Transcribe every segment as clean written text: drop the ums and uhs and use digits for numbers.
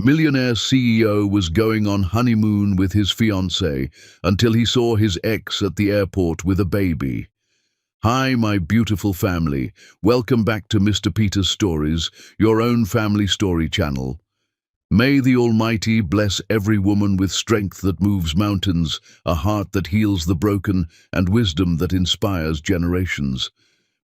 Millionaire CEO was going on honeymoon with his fiancée until he saw his ex at the airport with a baby. Hi, my beautiful family. Welcome back to Mr. Peter's Stories, your own family story channel. May the Almighty bless every woman with strength that moves mountains, a heart that heals the broken, and wisdom that inspires generations.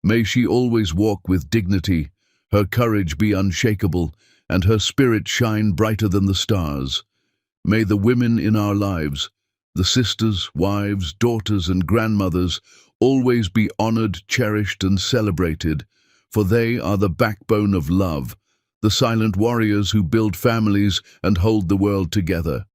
May she always walk with dignity, her courage be unshakable, and her spirit shine brighter than the stars. May the women in our lives, the sisters, wives, daughters, and grandmothers, always be honored, cherished, and celebrated, for they are the backbone of love, the silent warriors who build families and hold the world together.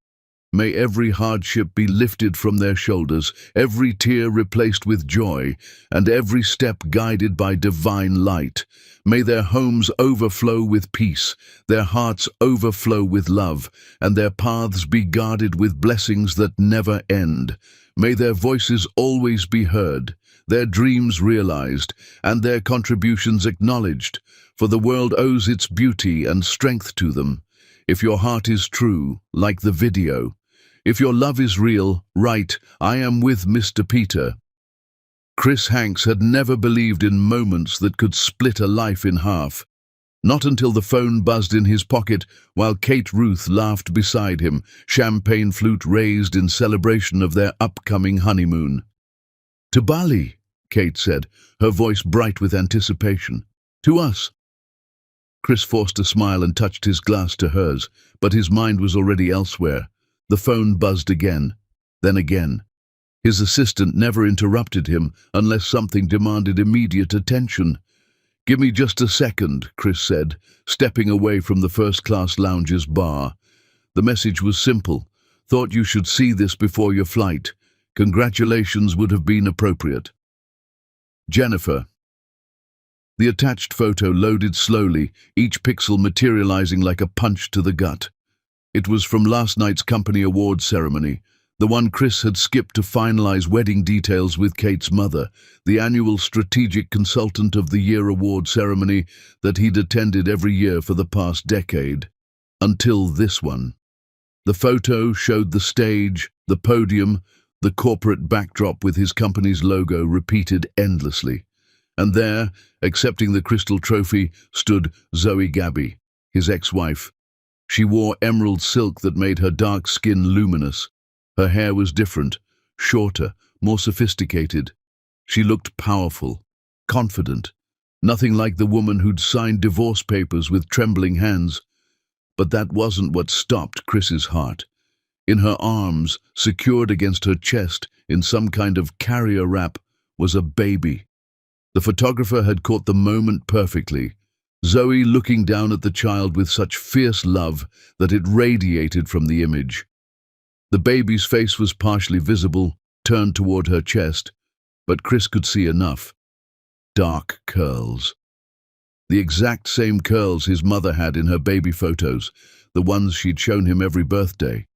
May every hardship be lifted from their shoulders, every tear replaced with joy, and every step guided by divine light. May their homes overflow with peace, their hearts overflow with love, and their paths be guarded with blessings that never end. May their voices always be heard, their dreams realized, and their contributions acknowledged, for the world owes its beauty and strength to them. If your heart is true, like the video. If your love is real, write, "I am with Mr. Peter." Chris Hanks had never believed in moments that could split a life in half. Not until the phone buzzed in his pocket while Kate Ruth laughed beside him, champagne flute raised in celebration of their upcoming honeymoon. "To Bali," Kate said, her voice bright with anticipation. "To us." Chris forced a smile and touched his glass to hers, but his mind was already elsewhere. The phone buzzed again, then again. His assistant never interrupted him unless something demanded immediate attention. "Give me just a second," Chris said, stepping away from the first-class lounge's bar. The message was simple. "Thought you should see this before your flight. Congratulations would have been appropriate. Jennifer." The attached photo loaded slowly, each pixel materializing like a punch to the gut. It was from last night's company awards ceremony, the one Chris had skipped to finalize wedding details with Kate's mother, the annual Strategic Consultant of the Year award ceremony that he'd attended every year for the past decade. Until this one. The photo showed the stage, the podium, the corporate backdrop with his company's logo repeated endlessly. And there, accepting the crystal trophy, stood Zoe Gabby, his ex-wife. She wore emerald silk that made her dark skin luminous. Her hair was different, shorter, more sophisticated. She looked powerful, confident, nothing like the woman who'd signed divorce papers with trembling hands. But that wasn't what stopped Chris's heart. In her arms, secured against her chest in some kind of carrier wrap, was a baby. The photographer had caught the moment perfectly. Zoe looking down at the child with such fierce love that it radiated from the image. The baby's face was partially visible, turned toward her chest, but Chris could see enough. Dark curls. The exact same curls his mother had in her baby photos, the ones she'd shown him every birthday.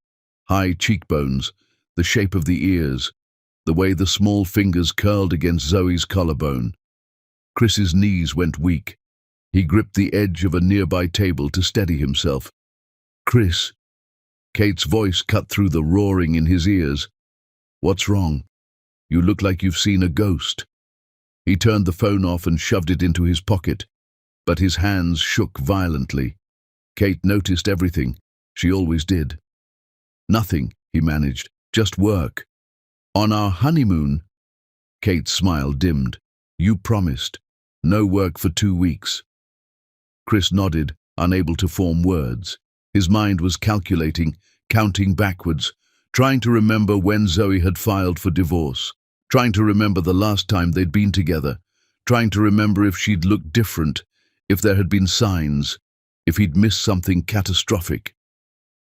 High cheekbones, the shape of the ears, the way the small fingers curled against Zoe's collarbone. Chris's knees went weak. He gripped the edge of a nearby table to steady himself. "Chris." Kate's voice cut through the roaring in his ears. "What's wrong? You look like you've seen a ghost." He turned the phone off and shoved it into his pocket, but his hands shook violently. Kate noticed everything. She always did. "Nothing," he managed. "Just work." "On our honeymoon?" Kate's smile dimmed. "You promised. No work for 2 weeks." Chris nodded, unable to form words. His mind was calculating, counting backwards, trying to remember when Zoe had filed for divorce, trying to remember the last time they'd been together, trying to remember if she'd looked different, if there had been signs, if he'd missed something catastrophic.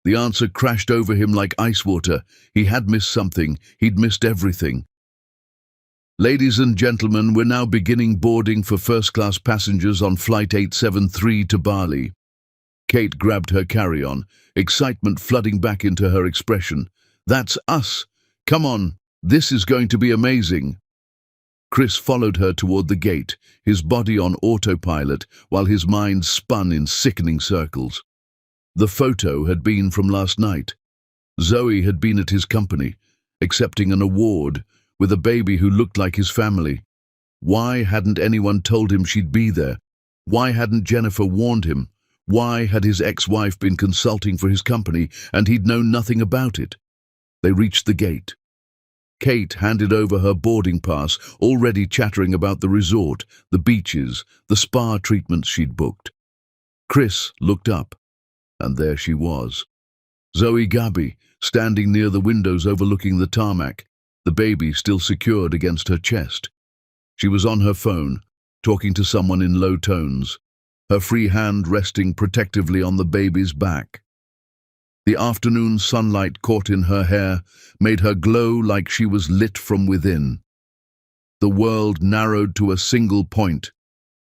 The answer crashed over him like ice water. He had missed something. He'd missed everything. "Ladies and gentlemen, we're now beginning boarding for first-class passengers on Flight 873 to Bali." Kate grabbed her carry-on, excitement flooding back into her expression. "That's us! Come on, this is going to be amazing!" Chris followed her toward the gate, his body on autopilot while his mind spun in sickening circles. The photo had been from last night. Zoe had been at his company, accepting an award, with a baby who looked like his family. Why hadn't anyone told him she'd be there? Why hadn't Jennifer warned him? Why had his ex-wife been consulting for his company and he'd known nothing about it? They reached the gate. Kate handed over her boarding pass, already chattering about the resort, the beaches, the spa treatments she'd booked. Chris looked up, and there she was. Zoe Gabby, standing near the windows overlooking the tarmac, the baby still secured against her chest. She was on her phone, talking to someone in low tones, her free hand resting protectively on the baby's back. The afternoon sunlight caught in her hair made her glow like she was lit from within. The world narrowed to a single point.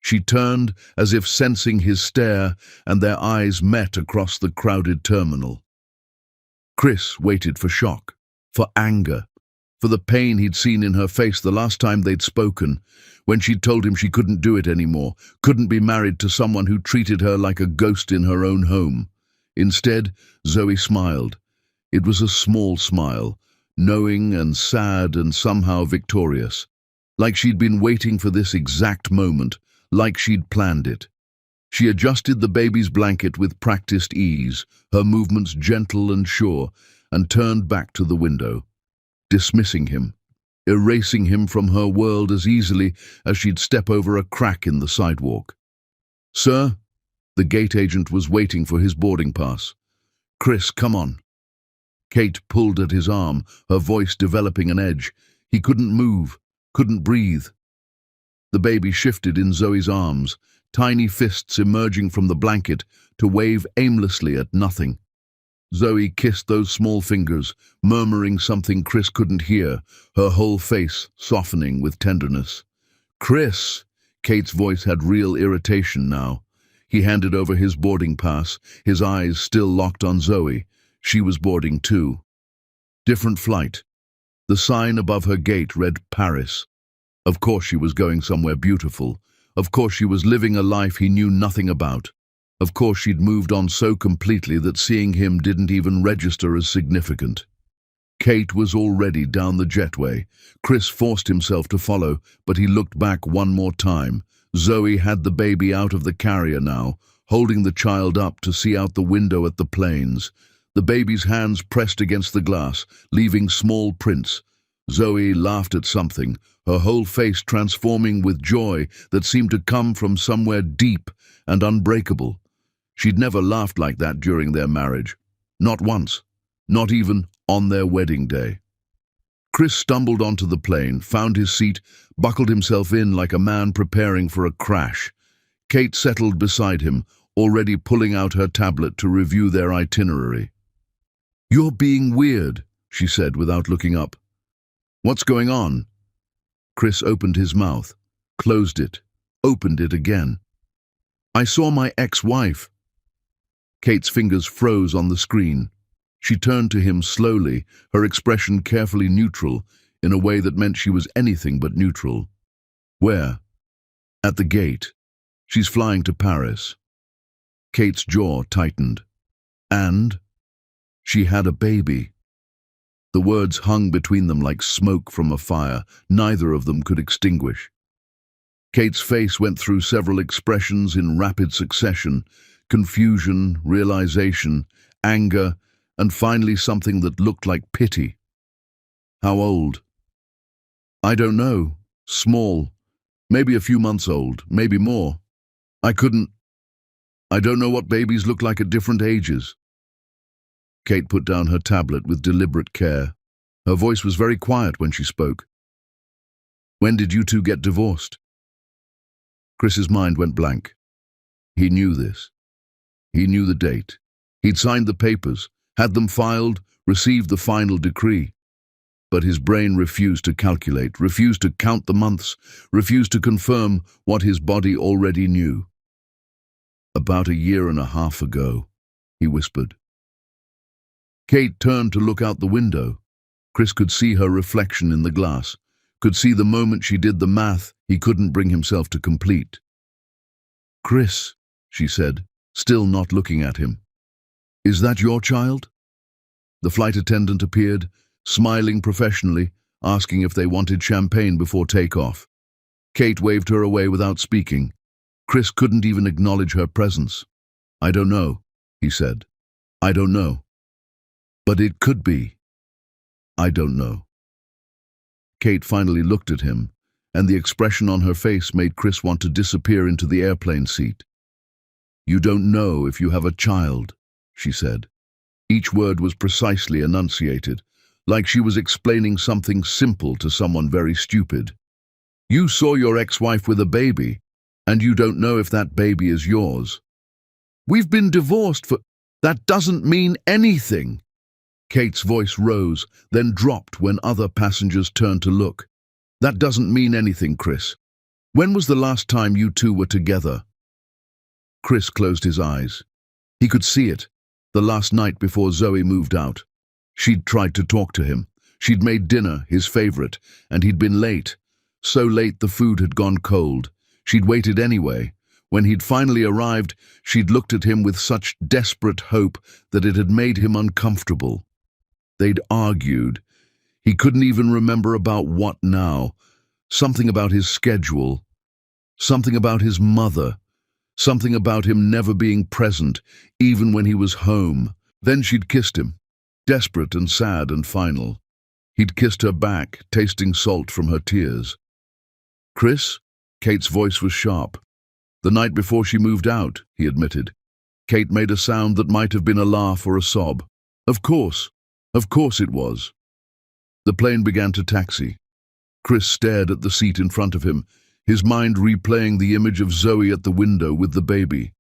She turned as if sensing his stare, and their eyes met across the crowded terminal. Chris waited for shock, for anger, for the pain he'd seen in her face the last time they'd spoken, when she'd told him she couldn't do it anymore, couldn't be married to someone who treated her like a ghost in her own home. Instead, Zoe smiled. It was a small smile, knowing and sad and somehow victorious, like she'd been waiting for this exact moment, like she'd planned it. She adjusted the baby's blanket with practiced ease, her movements gentle and sure, and turned back to the window, dismissing him, erasing him from her world as easily as she'd step over a crack in the sidewalk. "Sir?" The gate agent was waiting for his boarding pass. "Chris, come on." Kate pulled at his arm, her voice developing an edge. He couldn't move, couldn't breathe. The baby shifted in Zoe's arms, tiny fists emerging from the blanket to wave aimlessly at nothing. Zoe kissed those small fingers, murmuring something Chris couldn't hear, her whole face softening with tenderness. "Chris!" Kate's voice had real irritation now. He handed over his boarding pass, his eyes still locked on Zoe. She was boarding too. Different flight. The sign above her gate read Paris. Of course she was going somewhere beautiful. Of course she was living a life he knew nothing about. Of course she'd moved on so completely that seeing him didn't even register as significant. Kate was already down the jetway. Chris forced himself to follow, but he looked back one more time. Zoe had the baby out of the carrier now, holding the child up to see out the window at the plains. The baby's hands pressed against the glass, leaving small prints. Zoe laughed at something, her whole face transforming with joy that seemed to come from somewhere deep and unbreakable. She'd never laughed like that during their marriage. Not once. Not even on their wedding day. Chris stumbled onto the plane, found his seat, buckled himself in like a man preparing for a crash. Kate settled beside him, already pulling out her tablet to review their itinerary. "You're being weird," she said without looking up. "What's going on?" Chris opened his mouth, closed it, opened it again. "I saw my ex-wife." Kate's fingers froze on the screen. She turned to him slowly, her expression carefully neutral, in a way that meant she was anything but neutral. "Where?" "At the gate. She's flying to Paris." Kate's jaw tightened. "And?" "She had a baby." The words hung between them like smoke from a fire, neither of them could extinguish. Kate's face went through several expressions in rapid succession: confusion, realization, anger, and finally something that looked like pity. "How old?" "I don't know. Small. Maybe a few months old, maybe more. I don't know what babies look like at different ages." Kate put down her tablet with deliberate care. Her voice was very quiet when she spoke. "When did you two get divorced?" Chris's mind went blank. He knew this. He knew the date. He'd signed the papers, had them filed, received the final decree. But his brain refused to calculate, refused to count the months, refused to confirm what his body already knew. "About a year and a half ago," he whispered. Kate turned to look out the window. Chris could see her reflection in the glass, could see the moment she did the math he couldn't bring himself to complete. "Chris," she said, still not looking at him. "Is that your child?" The flight attendant appeared, smiling professionally, asking if they wanted champagne before takeoff. Kate waved her away without speaking. Chris couldn't even acknowledge her presence. "I don't know," he said. "I don't know. But it could be. I don't know." Kate finally looked at him, and the expression on her face made Chris want to disappear into the airplane seat. "You don't know if you have a child," she said. Each word was precisely enunciated, like she was explaining something simple to someone very stupid. "You saw your ex-wife with a baby, and you don't know if that baby is yours. We've been divorced for... That doesn't mean anything." Kate's voice rose, then dropped when other passengers turned to look. "That doesn't mean anything, Chris. When was the last time you two were together?" Chris closed his eyes. He could see it, the last night before Zoe moved out. She'd tried to talk to him. She'd made dinner, his favorite, and he'd been late. So late the food had gone cold. She'd waited anyway. When he'd finally arrived, she'd looked at him with such desperate hope that it had made him uncomfortable. They'd argued. He couldn't even remember about what now. Something about his schedule. Something about his mother. Something about him never being present, even when he was home. Then she'd kissed him, desperate and sad and final. He'd kissed her back, tasting salt from her tears. "Chris?" Kate's voice was sharp. "The night before she moved out," he admitted. Kate made a sound that might have been a laugh or a sob. Of course it was." The plane began to taxi. Chris stared at the seat in front of him, his mind replaying the image of Zoe at the window with the baby.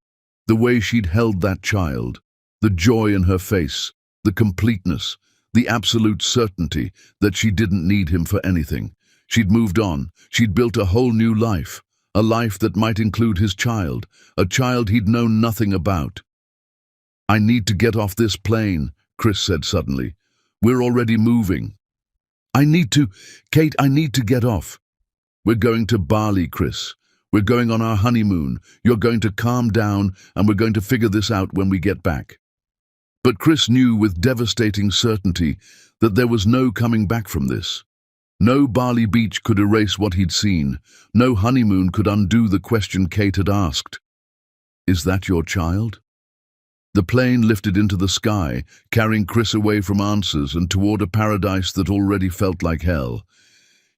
The way she'd held that child, the joy in her face, the completeness, the absolute certainty that she didn't need him for anything. She'd moved on. She'd built a whole new life, a life that might include his child, a child he'd known nothing about. "I need to get off this plane," Chris said suddenly. "We're already moving." Kate, I need to get off." "We're going to Bali, Chris. We're going on our honeymoon. You're going to calm down, and we're going to figure this out when we get back." But Chris knew with devastating certainty that there was no coming back from this. No Bali beach could erase what he'd seen. No honeymoon could undo the question Kate had asked. "Is that your child?" The plane lifted into the sky, carrying Chris away from answers and toward a paradise that already felt like hell.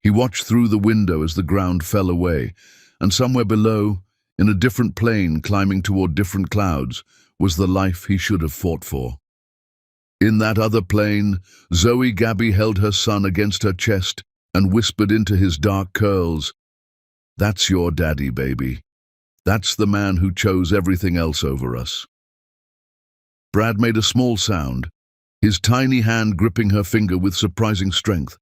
He watched through the window as the ground fell away, and somewhere below, in a different plane climbing toward different clouds, was the life he should have fought for. In that other plane, Zoe Gabby held her son against her chest and whispered into his dark curls, "That's your daddy, baby. That's the man who chose everything else over us." Brad made a small sound, his tiny hand gripping her finger with surprising strength.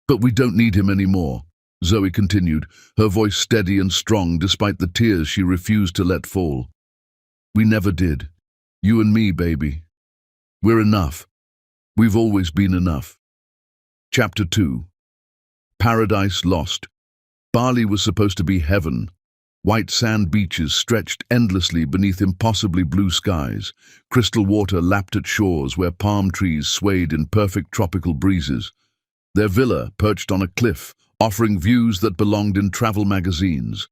"But we don't need him anymore," Zoe continued, her voice steady and strong despite the tears she refused to let fall. "We never did. You and me, baby. We're enough. We've always been enough." Chapter 2. Paradise Lost. Bali was supposed to be heaven. White sand beaches stretched endlessly beneath impossibly blue skies. Crystal water lapped at shores where palm trees swayed in perfect tropical breezes. Their villa perched on a cliff, offering views that belonged in travel magazines.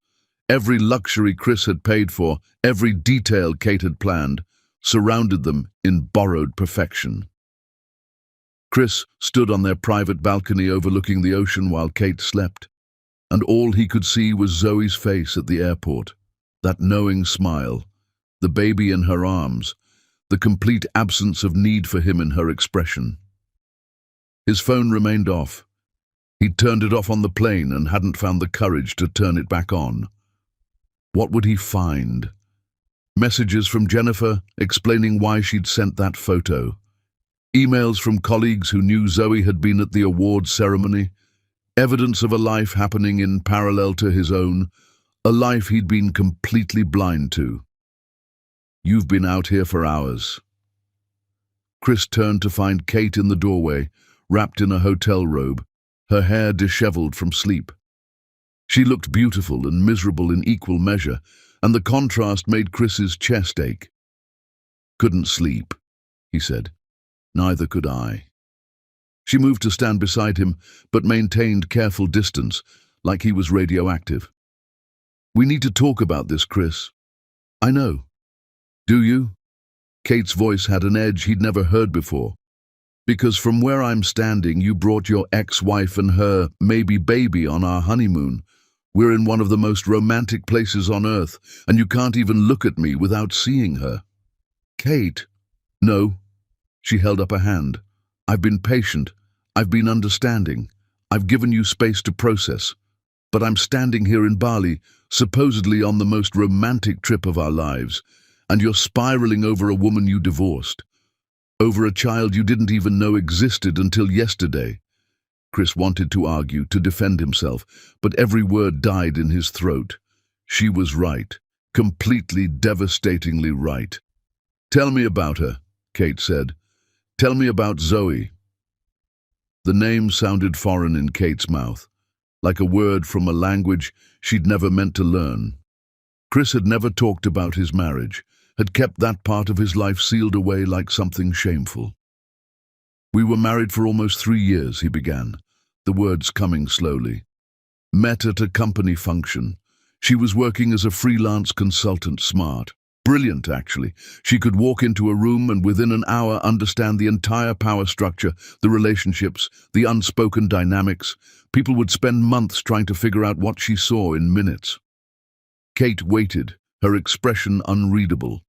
Every luxury Chris had paid for, every detail Kate had planned, surrounded them in borrowed perfection. Chris stood on their private balcony overlooking the ocean while Kate slept, and all he could see was Zoe's face at the airport, that knowing smile, the baby in her arms, the complete absence of need for him in her expression. His phone remained off. He'd turned it off on the plane and hadn't found the courage to turn it back on. What would he find? Messages from Jennifer explaining why she'd sent that photo. Emails from colleagues who knew Zoe had been at the awards ceremony. Evidence of a life happening in parallel to his own, a life he'd been completely blind to. "You've been out here for hours." Chris turned to find Kate in the doorway, wrapped in a hotel robe, her hair disheveled from sleep. She looked beautiful and miserable in equal measure, and the contrast made Chris's chest ache. "Couldn't sleep," he said. Neither could I. She moved to stand beside him, but maintained careful distance, like he was radioactive. We need to talk about this, Chris. I know. Do you? Kate's voice had an edge he'd never heard before. Because from where I'm standing, you brought your ex-wife and her, maybe baby, on our honeymoon. We're in one of the most romantic places on earth, and you can't even look at me without seeing her. Kate. No. She held up a hand. I've been patient. I've been understanding. I've given you space to process. But I'm standing here in Bali, supposedly on the most romantic trip of our lives, and you're spiraling over a woman you divorced. Over a child you didn't even know existed until yesterday. Chris wanted to argue, to defend himself, but every word died in his throat. She was right, completely devastatingly right. Tell me about her, Kate said. Tell me about Zoe. The name sounded foreign in Kate's mouth, like a word from a language she'd never meant to learn. Chris had never talked about his marriage, had kept that part of his life sealed away like something shameful. We were married for almost 3 years, he began, the words coming slowly. Met at a company function. She was working as a freelance consultant, smart. Brilliant, actually. She could walk into a room and within an hour understand the entire power structure, the relationships, the unspoken dynamics. People would spend months trying to figure out what she saw in minutes. Kate waited, her expression unreadable.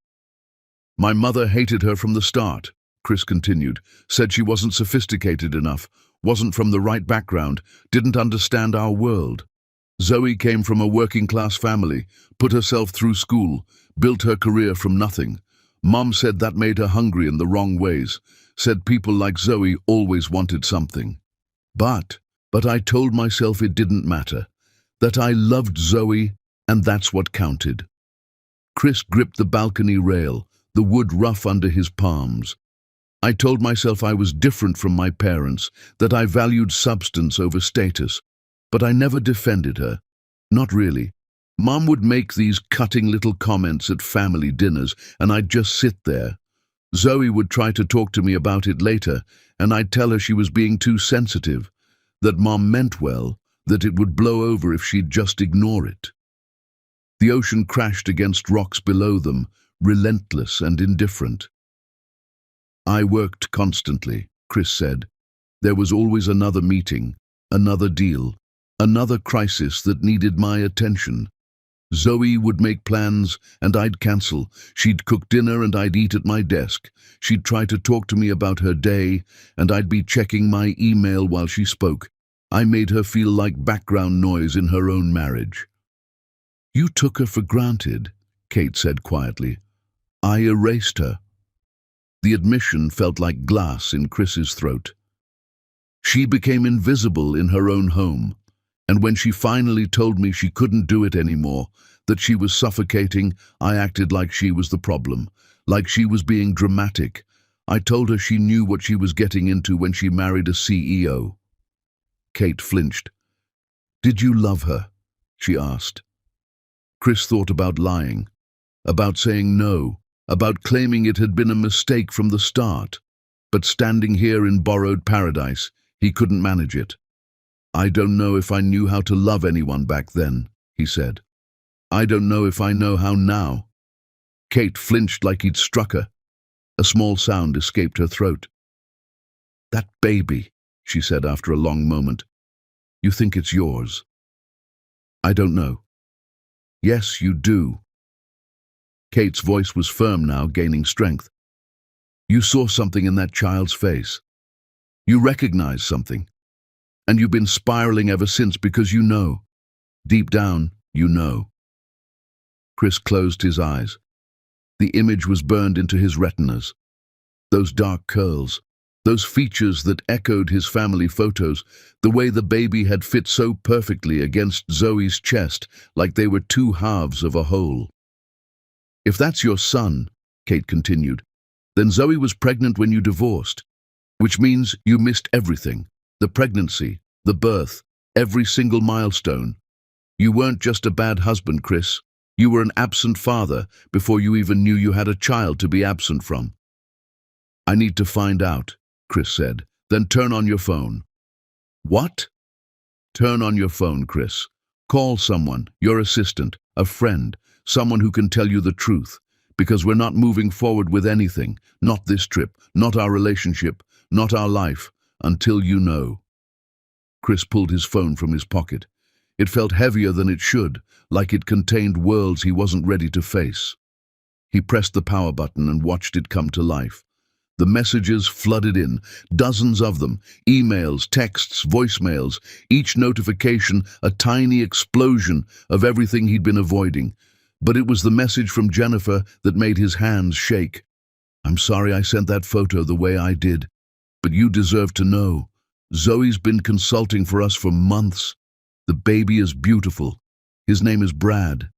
My mother hated her from the start, Chris continued, said she wasn't sophisticated enough, wasn't from the right background, didn't understand our world. Zoe came from a working-class family, put herself through school, built her career from nothing. Mom said that made her hungry in the wrong ways, said people like Zoe always wanted something. But I told myself it didn't matter, that I loved Zoe, and that's what counted. Chris gripped the balcony rail, the wood rough under his palms. I told myself I was different from my parents, that I valued substance over status, but I never defended her. Not really. Mom would make these cutting little comments at family dinners, and I'd just sit there. Zoe would try to talk to me about it later, and I'd tell her she was being too sensitive, that Mom meant well, that it would blow over if she'd just ignore it. The ocean crashed against rocks below them, relentless and indifferent. I worked constantly, Chris said. There was always another meeting, another deal, another crisis that needed my attention. Zoe would make plans and I'd cancel. She'd cook dinner and I'd eat at my desk. She'd try to talk to me about her day and I'd be checking my email while she spoke. I made her feel like background noise in her own marriage. You took her for granted, Kate said quietly. I erased her. The admission felt like glass in Chris's throat. She became invisible in her own home, and when she finally told me she couldn't do it anymore, that she was suffocating, I acted like she was the problem, like she was being dramatic. I told her she knew what she was getting into when she married a CEO. Kate flinched. Did you love her? She asked. Chris thought about lying, about saying no, about claiming it had been a mistake from the start. But standing here in borrowed paradise, he couldn't manage it. I don't know if I knew how to love anyone back then, he said. I don't know if I know how now. Kate flinched like he'd struck her. A small sound escaped her throat. That baby, she said after a long moment. You think it's yours? I don't know. Yes, you do. Kate's voice was firm now, gaining strength. You saw something in that child's face. You recognized something. And you've been spiraling ever since because you know. Deep down, you know. Chris closed his eyes. The image was burned into his retinas. Those dark curls, those features that echoed his family photos, the way the baby had fit so perfectly against Zoe's chest, like they were two halves of a whole. If that's your son, Kate continued, then Zoe was pregnant when you divorced, which means you missed everything. The pregnancy, the birth, every single milestone. You weren't just a bad husband, Chris. You were an absent father before you even knew you had a child to be absent from. I need to find out, Chris said. Then turn on your phone. What? Turn on your phone, Chris. Call someone, your assistant, a friend, someone who can tell you the truth, because we're not moving forward with anything, not this trip, not our relationship, not our life, until you know. Chris pulled his phone from his pocket. It felt heavier than it should, like it contained worlds he wasn't ready to face. He pressed the power button and watched it come to life. The messages flooded in, dozens of them, emails, texts, voicemails, each notification a tiny explosion of everything he'd been avoiding. But it was the message from Jennifer that made his hands shake. I'm sorry I sent that photo the way I did, but you deserve to know. Zoe's been consulting for us for months. The baby is beautiful. His name is Brad.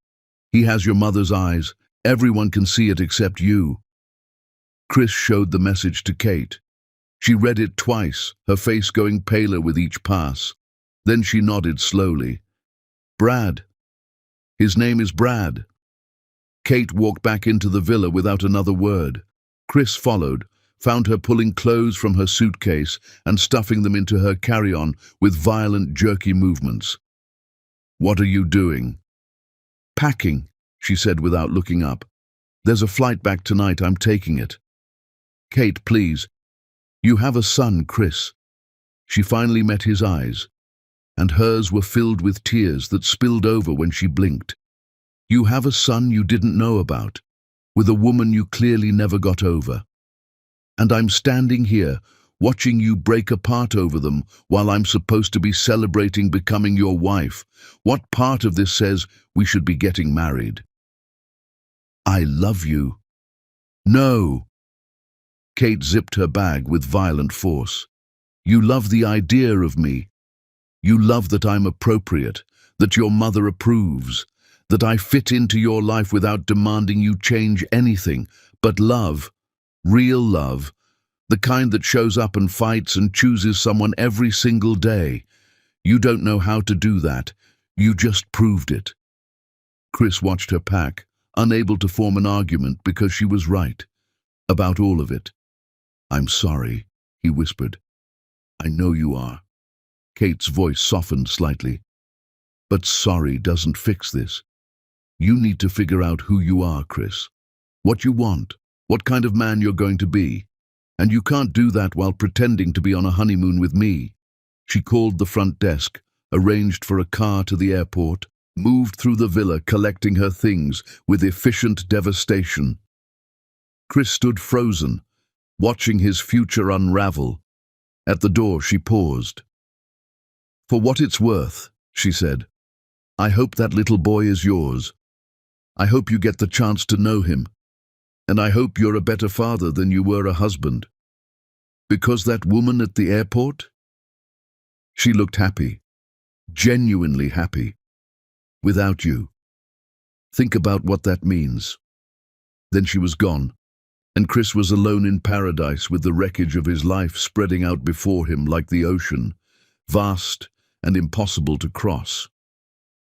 He has your mother's eyes. Everyone can see it except you. Chris showed the message to Kate. She read it twice, her face going paler with each pass. Then she nodded slowly. Brad. His name is Brad. Kate walked back into the villa without another word. Chris followed, found her pulling clothes from her suitcase and stuffing them into her carry-on with violent, jerky movements. What are you doing? Packing, she said without looking up. There's a flight back tonight, I'm taking it. Kate, please. You have a son, Chris. She finally met his eyes, and hers were filled with tears that spilled over when she blinked. You have a son you didn't know about, with a woman you clearly never got over. And I'm standing here, watching you break apart over them while I'm supposed to be celebrating becoming your wife. What part of this says we should be getting married? I love you. No. Kate zipped her bag with violent force. You love the idea of me. You love that I'm appropriate, that your mother approves, that I fit into your life without demanding you change anything. But love, real love, the kind that shows up and fights and chooses someone every single day. You don't know how to do that. You just proved it. Chris watched her pack, unable to form an argument because she was right. About all of it. I'm sorry, he whispered. I know you are. Kate's voice softened slightly. But sorry doesn't fix this. You need to figure out who you are, Chris. What you want, what kind of man you're going to be. And you can't do that while pretending to be on a honeymoon with me. She called the front desk, arranged for a car to the airport, moved through the villa collecting her things with efficient devastation. Chris stood frozen, watching his future unravel. At the door she paused. For what it's worth, she said, I hope that little boy is yours. I hope you get the chance to know him. And I hope you're a better father than you were a husband. Because that woman at the airport? She looked happy, genuinely happy. Without you. Think about what that means. Then she was gone, and Chris was alone in paradise with the wreckage of his life spreading out before him like the ocean, vast and impossible to cross.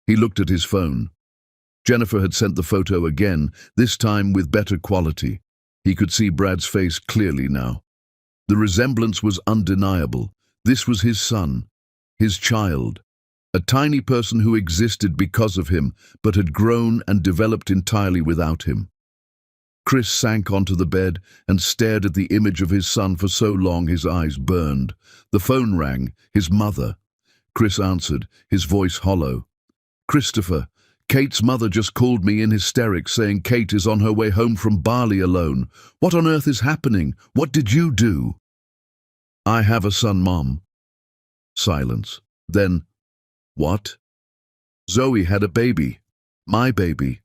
He looked at his phone. Jennifer had sent the photo again, this time with better quality. He could see Brad's face clearly now. The resemblance was undeniable. This was his son, his child, a tiny person who existed because of him, but had grown and developed entirely without him. Chris sank onto the bed and stared at the image of his son for so long his eyes burned. The phone rang, his mother. Chris answered, his voice hollow. Christopher, Kate's mother just called me in hysterics saying Kate is on her way home from Bali alone. What on earth is happening? What did you do? I have a son, Mom. Silence. Then, what? Zoe had a baby. My baby.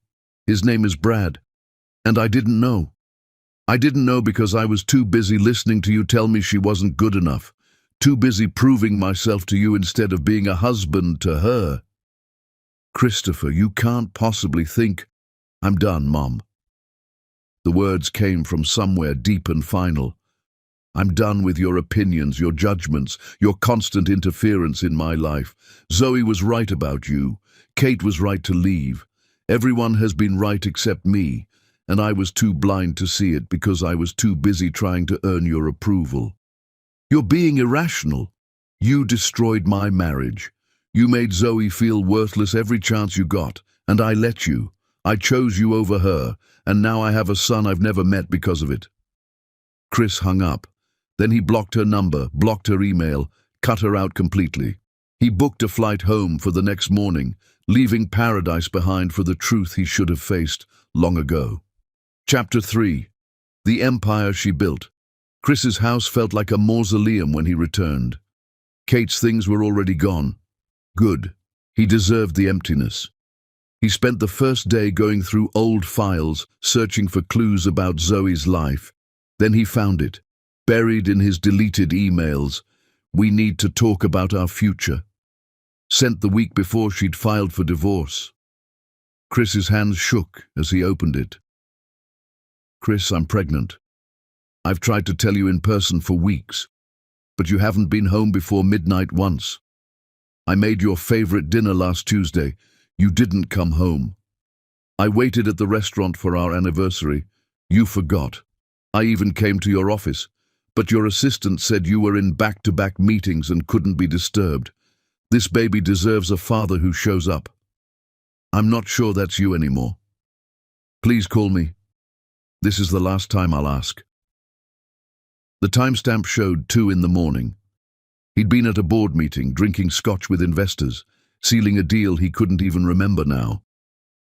His name is Brad. And I didn't know. I didn't know because I was too busy listening to you tell me she wasn't good enough. Too busy proving myself to you instead of being a husband to her. Christopher, you can't possibly think... I'm done, Mom. The words came from somewhere deep and final. I'm done with your opinions, your judgments, your constant interference in my life. Zoe was right about you. Kate was right to leave. Everyone has been right except me. and I was too blind to see it because I was too busy trying to earn your approval. You're being irrational. You destroyed my marriage. You made Zoe feel worthless every chance you got, and I let you. I chose you over her, and now I have a son I've never met because of it." Chris hung up. Then he blocked her number, blocked her email, cut her out completely. He booked a flight home for the next morning, leaving paradise behind for the truth he should have faced long ago. Chapter 3. The Empire She Built. Chris's house felt like a mausoleum when he returned. Kate's things were already gone. Good. He deserved the emptiness. He spent the first day going through old files, searching for clues about Zoe's life. Then he found it, buried in his deleted emails. "We need to talk about our future." Sent the week before she'd filed for divorce. Chris's hands shook as he opened it. "Chris, I'm pregnant. I've tried to tell you in person for weeks, but you haven't been home before midnight once. I made your favorite dinner last Tuesday. You didn't come home. I waited at the restaurant for our anniversary. You forgot. I even came to your office, but your assistant said you were in back-to-back meetings and couldn't be disturbed. This baby deserves a father who shows up. I'm not sure that's you anymore. Please call me. This is the last time I'll ask." The timestamp showed 2 in the morning. He'd been at a board meeting, drinking scotch with investors, sealing a deal he couldn't even remember now.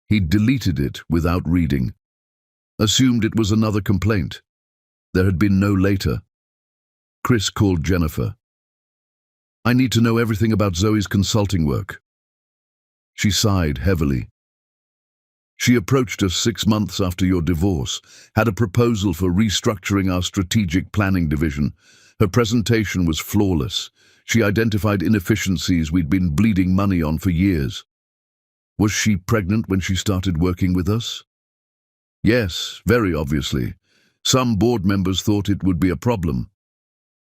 He'd deleted it without reading. Assumed it was another complaint. There had been no later. Chris called Jennifer. "I need to know everything about Zoe's consulting work." She sighed heavily. "She approached us 6 months after your divorce, had a proposal for restructuring our strategic planning division. Her presentation was flawless. She identified inefficiencies we'd been bleeding money on for years." "Was she pregnant when she started working with us?" "Yes, very obviously. Some board members thought it would be a problem.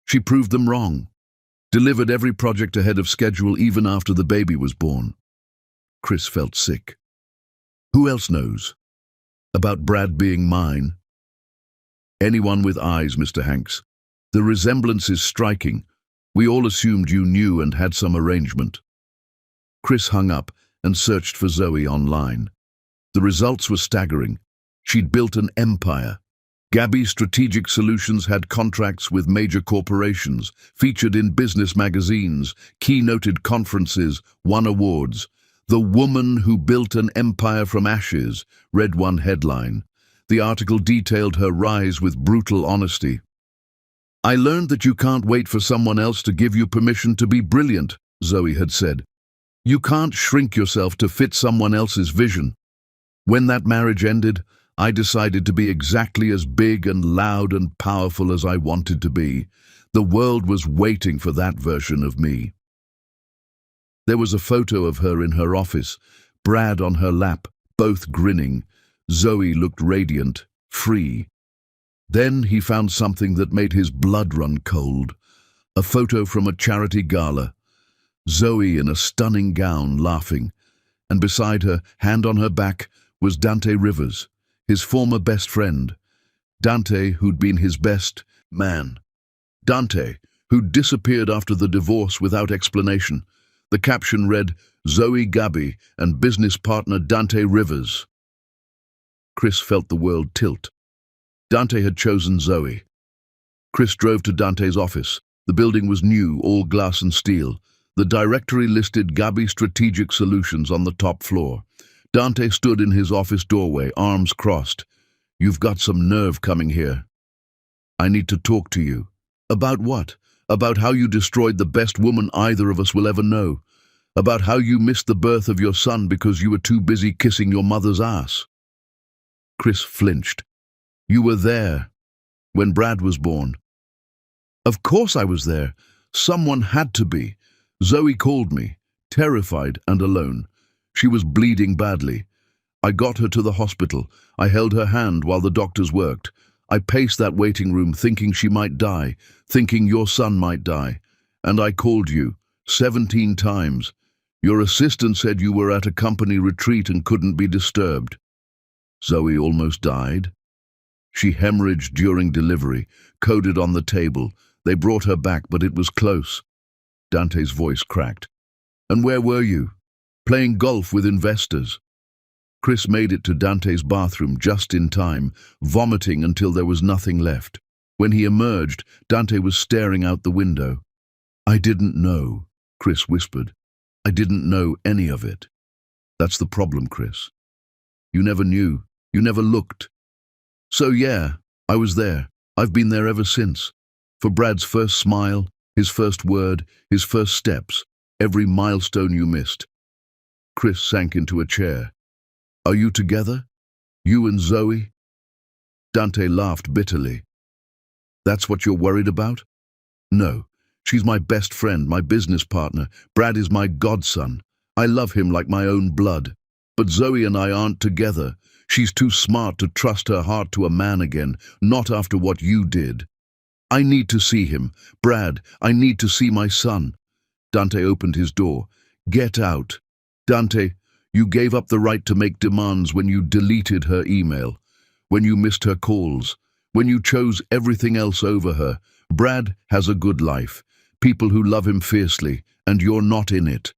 She proved them wrong. Delivered every project ahead of schedule even after the baby was born." Chris felt sick. "Who else knows? About Brad being mine?" "Anyone with eyes, Mr. Hanks. The resemblance is striking. We all assumed you knew and had some arrangement." Chris hung up and searched for Zoe online. The results were staggering. She'd built an empire. Gabby Strategic Solutions had contracts with major corporations, featured in business magazines, keynoted conferences, won awards. "The woman who built an empire from ashes," read one headline. The article detailed her rise with brutal honesty. "I learned that you can't wait for someone else to give you permission to be brilliant," Zoe had said. "You can't shrink yourself to fit someone else's vision. When that marriage ended, I decided to be exactly as big and loud and powerful as I wanted to be. The world was waiting for that version of me." There was a photo of her in her office, Brad on her lap, both grinning. Zoe looked radiant, free. Then he found something that made his blood run cold. A photo from a charity gala. Zoe in a stunning gown, laughing. And beside her, hand on her back, was Dante Rivers, his former best friend. Dante, who'd been his best man. Dante, who'd disappeared after the divorce without explanation. The caption read, "Zoe Gabby and business partner Dante Rivers." Chris felt the world tilt. Dante had chosen Zoe. Chris drove to Dante's office. The building was new, all glass and steel. The directory listed Gabby Strategic Solutions on the top floor. Dante stood in his office doorway, arms crossed. "You've got some nerve coming here. I need to talk to you." "About what?" "About how you destroyed the best woman either of us will ever know. About how you missed the birth of your son because you were too busy kissing your mother's ass." Chris flinched. "You were there when Brad was born." "Of course I was there. Someone had to be. Zoe called me, terrified and alone. She was bleeding badly. I got her to the hospital. I held her hand while the doctors worked. I paced that waiting room thinking she might die, thinking your son might die. And I called you 17 times. Your assistant said you were at a company retreat and couldn't be disturbed." Zoe almost died. She hemorrhaged during delivery, coded on the table. They brought her back, but it was close. Dante's voice cracked. And where were you? Playing golf with investors. Chris made it to Dante's bathroom just in time, vomiting until there was nothing left. When he emerged, Dante was staring out the window. I didn't know, Chris whispered. I didn't know any of it. That's the problem, Chris. You never knew. You never looked. So yeah, I was there. I've been there ever since. For Brad's first smile, his first word, his first steps, every milestone you missed. Chris sank into a chair. Are you together? You and Zoe? Dante laughed bitterly. That's what you're worried about? No. She's my best friend, my business partner. Brad is my godson. I love him like my own blood. But Zoe and I aren't together. She's too smart to trust her heart to a man again, not after what you did. I need to see him. Brad, I need to see my son. Dante opened his door. Get out. Dante, you gave up the right to make demands when you deleted her email, when you missed her calls, when you chose everything else over her. Brad has a good life, people who love him fiercely, and you're not in it.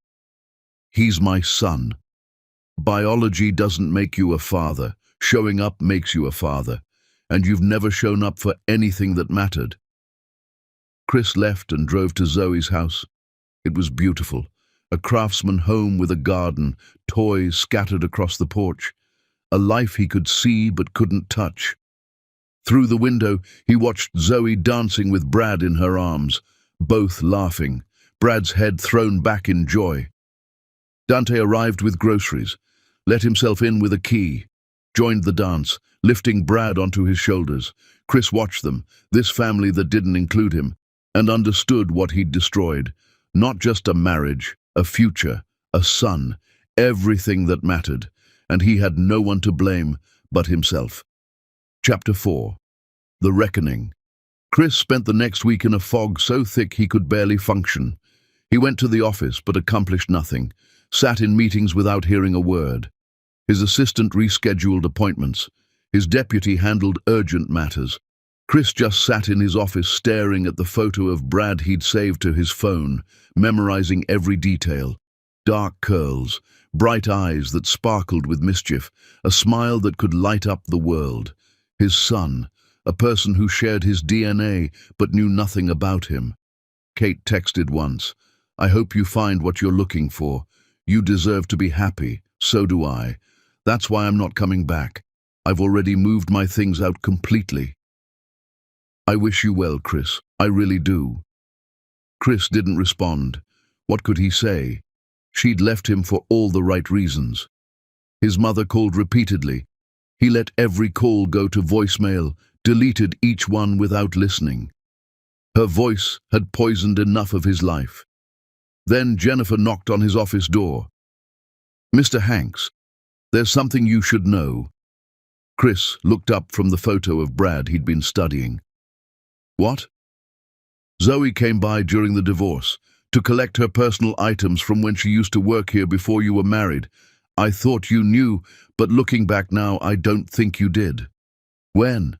He's my son. Biology doesn't make you a father. Showing up makes you a father, and you've never shown up for anything that mattered. Chris left and drove to Zoe's house. It was beautiful. A craftsman home with a garden, toys scattered across the porch. A life he could see but couldn't touch. Through the window, he watched Zoe dancing with Brad in her arms, both laughing, Brad's head thrown back in joy. Dante arrived with groceries, let himself in with a key, joined the dance, lifting Brad onto his shoulders. Chris watched them, this family that didn't include him, and understood what he'd destroyed. Not just a marriage, a future, a son, everything that mattered, and he had no one to blame but himself. Chapter 4. The Reckoning. Chris spent the next week in a fog so thick he could barely function. He went to the office but accomplished nothing, sat in meetings without hearing a word. His assistant rescheduled appointments. His deputy handled urgent matters. Chris just sat in his office staring at the photo of Brad he'd saved to his phone, memorizing every detail. Dark curls, bright eyes that sparkled with mischief, a smile that could light up the world. His son, a person who shared his DNA but knew nothing about him. Kate texted once, I hope you find what you're looking for. You deserve to be happy, so do I. That's why I'm not coming back. I've already moved my things out completely. I wish you well, Chris. I really do. Chris didn't respond. What could he say? She'd left him for all the right reasons. His mother called repeatedly. He let every call go to voicemail, deleted each one without listening. Her voice had poisoned enough of his life. Then Jennifer knocked on his office door. Mr. Hanks, there's something you should know. Chris looked up from the photo of Brad he'd been studying. What? Zoe came by during the divorce to collect her personal items from when she used to work here before you were married. I thought you knew, but looking back now, I don't think you did. When?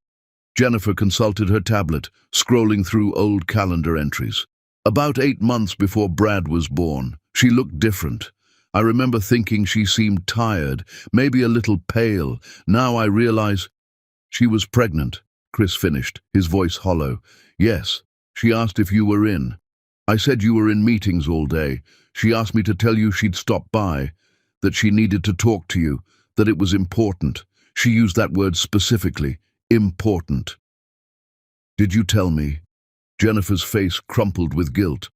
Jennifer consulted her tablet, scrolling through old calendar entries. About 8 months before Brad was born. She looked different. I remember thinking she seemed tired, maybe a little pale. Now I realize she was pregnant. Chris finished, his voice hollow. Yes, she asked if you were in. I said you were in meetings all day. She asked me to tell you she'd stop by, that she needed to talk to you, that it was important. She used that word specifically, important. Did you tell me? Jennifer's face crumpled with guilt.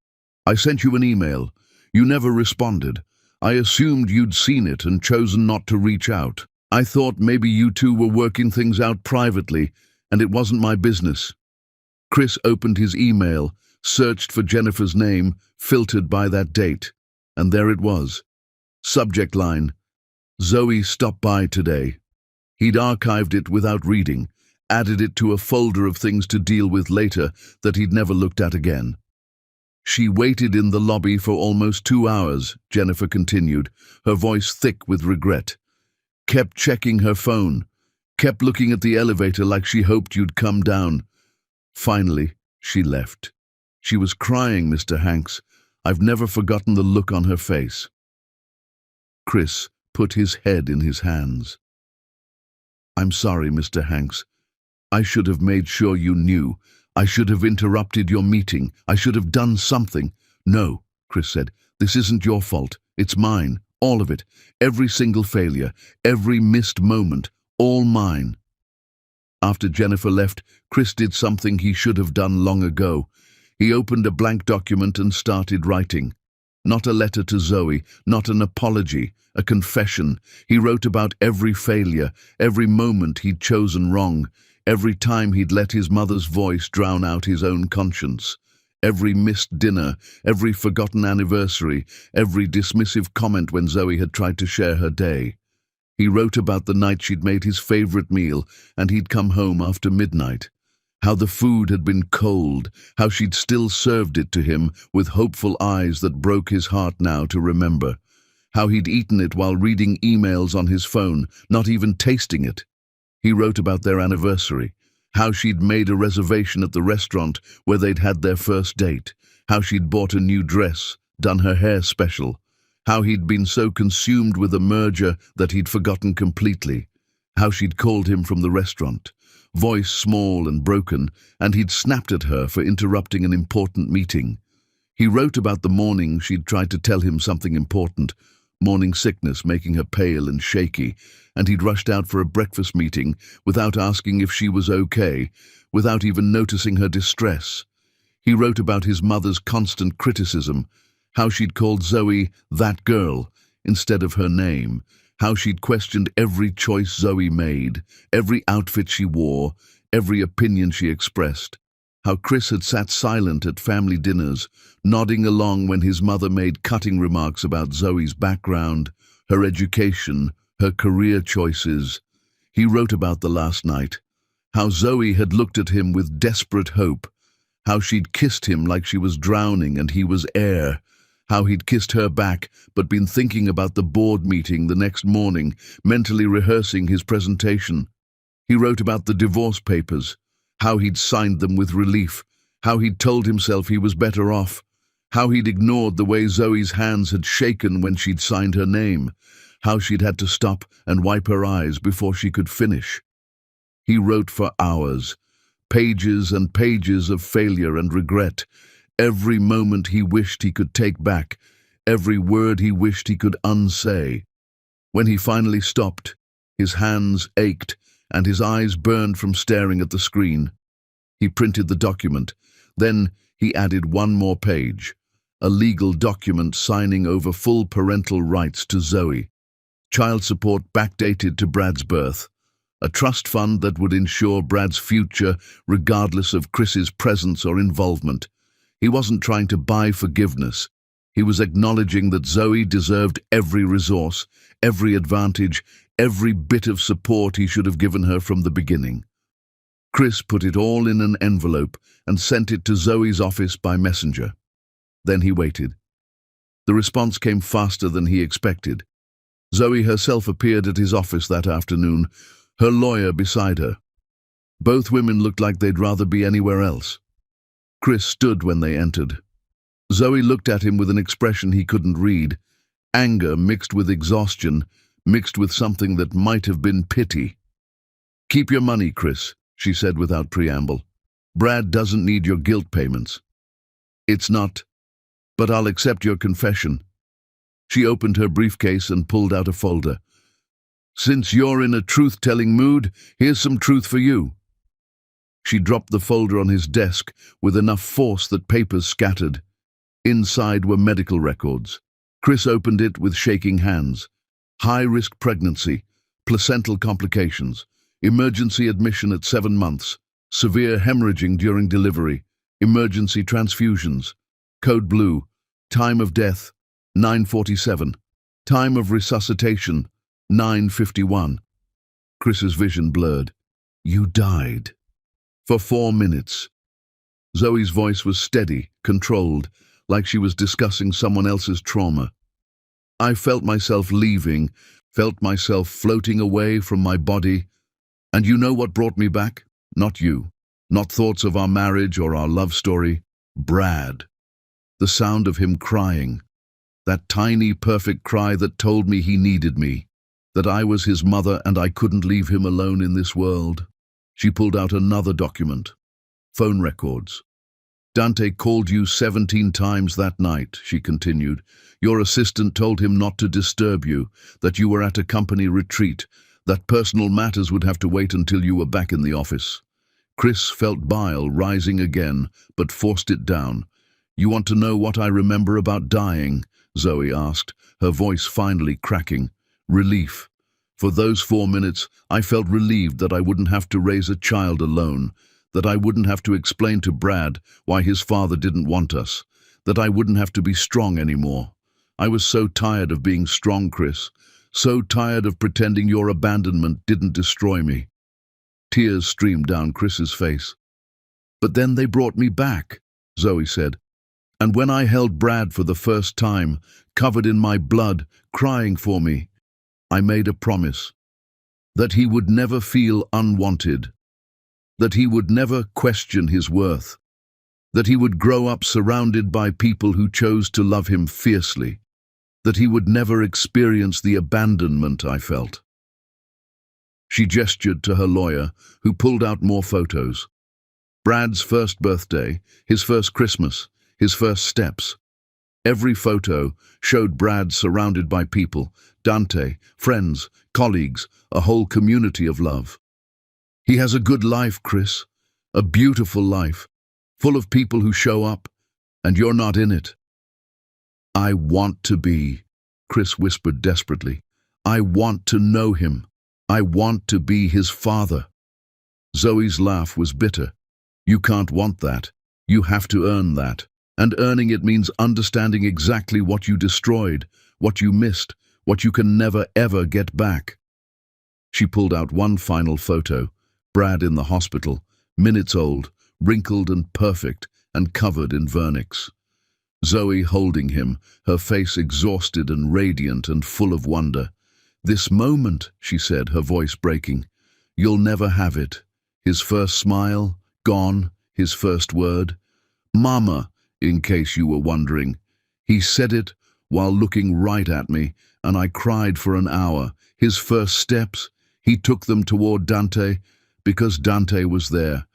I sent you an email. You never responded. I assumed you'd seen it and chosen not to reach out. I thought maybe you two were working things out privately, and it wasn't my business. Chris opened his email, searched for Jennifer's name, filtered by that date, and there it was. Subject line, Zoe stopped by today. He'd archived it without reading, added it to a folder of things to deal with later that he'd never looked at again. She waited in the lobby for almost 2 hours, Jennifer continued, her voice thick with regret. Kept checking her phone, Kept looking at the elevator like she hoped you'd come down. Finally, she left. She was crying, Mr. Hanks. I've never forgotten the look on her face. Chris put his head in his hands. I'm sorry, Mr. Hanks. I should have made sure you knew. I should have interrupted your meeting. I should have done something. No, Chris said. This isn't your fault. It's mine. All of it. Every single failure. Every missed moment. All mine. After Jennifer left, Chris did something he should have done long ago. He opened a blank document and started writing. Not a letter to Zoe, not an apology, a confession. He wrote about every failure, every moment he'd chosen wrong, every time he'd let his mother's voice drown out his own conscience, every missed dinner, every forgotten anniversary, every dismissive comment when Zoe had tried to share her day. He wrote about the night she'd made his favorite meal and he'd come home after midnight. How the food had been cold, how she'd still served it to him with hopeful eyes that broke his heart now to remember. How he'd eaten it while reading emails on his phone, not even tasting it. He wrote about their anniversary, how she'd made a reservation at the restaurant where they'd had their first date, how she'd bought a new dress, done her hair special, how he'd been so consumed with a merger that he'd forgotten completely, how she'd called him from the restaurant, voice small and broken, and he'd snapped at her for interrupting an important meeting. He wrote about the morning she'd tried to tell him something important, morning sickness making her pale and shaky, and he'd rushed out for a breakfast meeting without asking if she was okay, without even noticing her distress. He wrote about his mother's constant criticism, how she'd called Zoe that girl instead of her name, how she'd questioned every choice Zoe made, every outfit she wore, every opinion she expressed, how Chris had sat silent at family dinners, nodding along when his mother made cutting remarks about Zoe's background, her education, her career choices. He wrote about the last night, how Zoe had looked at him with desperate hope, how she'd kissed him like she was drowning and he was air, how he'd kissed her back but been thinking about the board meeting the next morning, mentally rehearsing his presentation. He wrote about the divorce papers, how he'd signed them with relief, how he'd told himself he was better off, how he'd ignored the way Zoe's hands had shaken when she'd signed her name, how she'd had to stop and wipe her eyes before she could finish. He wrote for hours, pages and pages of failure and regret, every moment he wished he could take back, every word he wished he could unsay. When he finally stopped, his hands ached and his eyes burned from staring at the screen. He printed the document. Then he added one more page, a legal document signing over full parental rights to Zoe, child support backdated to Brad's birth, a trust fund that would ensure Brad's future regardless of Chris's presence or involvement. He wasn't trying to buy forgiveness. He was acknowledging that Zoe deserved every resource, every advantage, every bit of support he should have given her from the beginning. Chris put it all in an envelope and sent it to Zoe's office by messenger. Then he waited. The response came faster than he expected. Zoe herself appeared at his office that afternoon, her lawyer beside her. Both women looked like they'd rather be anywhere else. Chris stood when they entered. Zoe looked at him with an expression he couldn't read, anger mixed with exhaustion, mixed with something that might have been pity. "Keep your money, Chris," she said without preamble. "Brad doesn't need your guilt payments." "It's not, but I'll accept your confession." She opened her briefcase and pulled out a folder. "Since you're in a truth-telling mood, here's some truth for you." She dropped the folder on his desk with enough force that papers scattered. Inside were medical records. Chris opened it with shaking hands. High-risk pregnancy, placental complications, emergency admission at 7 months, severe hemorrhaging during delivery, emergency transfusions, code blue, time of death, 9:47, time of resuscitation, 9:51. Chris's vision blurred. "You died." For 4 minutes. Zoe's voice was steady, controlled, like she was discussing someone else's trauma. "I felt myself leaving, felt myself floating away from my body, And you know what brought me back? Not you. Not thoughts of our marriage or our love story. Brad. The sound of him crying. That tiny, perfect cry that told me he needed me. That I was his mother and I couldn't leave him alone in this world. She pulled out another document. Phone records. Dante called you 17 times that night, she continued. Your assistant told him not to disturb you, that you were at a company retreat, that personal matters would have to wait until you were back in the office. Chris felt bile rising again, but forced it down. You want to know what I remember about dying? Zoe asked, her voice finally cracking. Relief. For those 4 minutes, I felt relieved that I wouldn't have to raise a child alone, that I wouldn't have to explain to Brad why his father didn't want us, that I wouldn't have to be strong anymore. I was so tired of being strong, Chris, so tired of pretending your abandonment didn't destroy me. Tears streamed down Chris's face. But then they brought me back, Zoe said. And when I held Brad for the first time, covered in my blood, crying for me, I made a promise that he would never feel unwanted, that he would never question his worth, that he would grow up surrounded by people who chose to love him fiercely, that he would never experience the abandonment I felt. She gestured to her lawyer, who pulled out more photos. Brad's first birthday, his first Christmas, his first steps. Every photo showed Brad surrounded by people, Dante, friends, colleagues, a whole community of love. He has a good life, Chris, a beautiful life, full of people who show up, and you're not in it. I want to be, Chris whispered desperately. I want to know him. I want to be his father. Zoe's laugh was bitter. You can't want that. You have to earn that. And earning it means understanding exactly what you destroyed, what you missed, what you can never ever get back. She pulled out one final photo, Brad in the hospital, minutes old, wrinkled and perfect, and covered in vernix. Zoe holding him, her face exhausted and radiant and full of wonder. This moment, she said, her voice breaking. You'll never have it. His first smile, gone, his first word. Mama, in case you were wondering. He said it while looking right at me, and I cried for an hour. His first steps, he took them toward Dante, because Dante was there.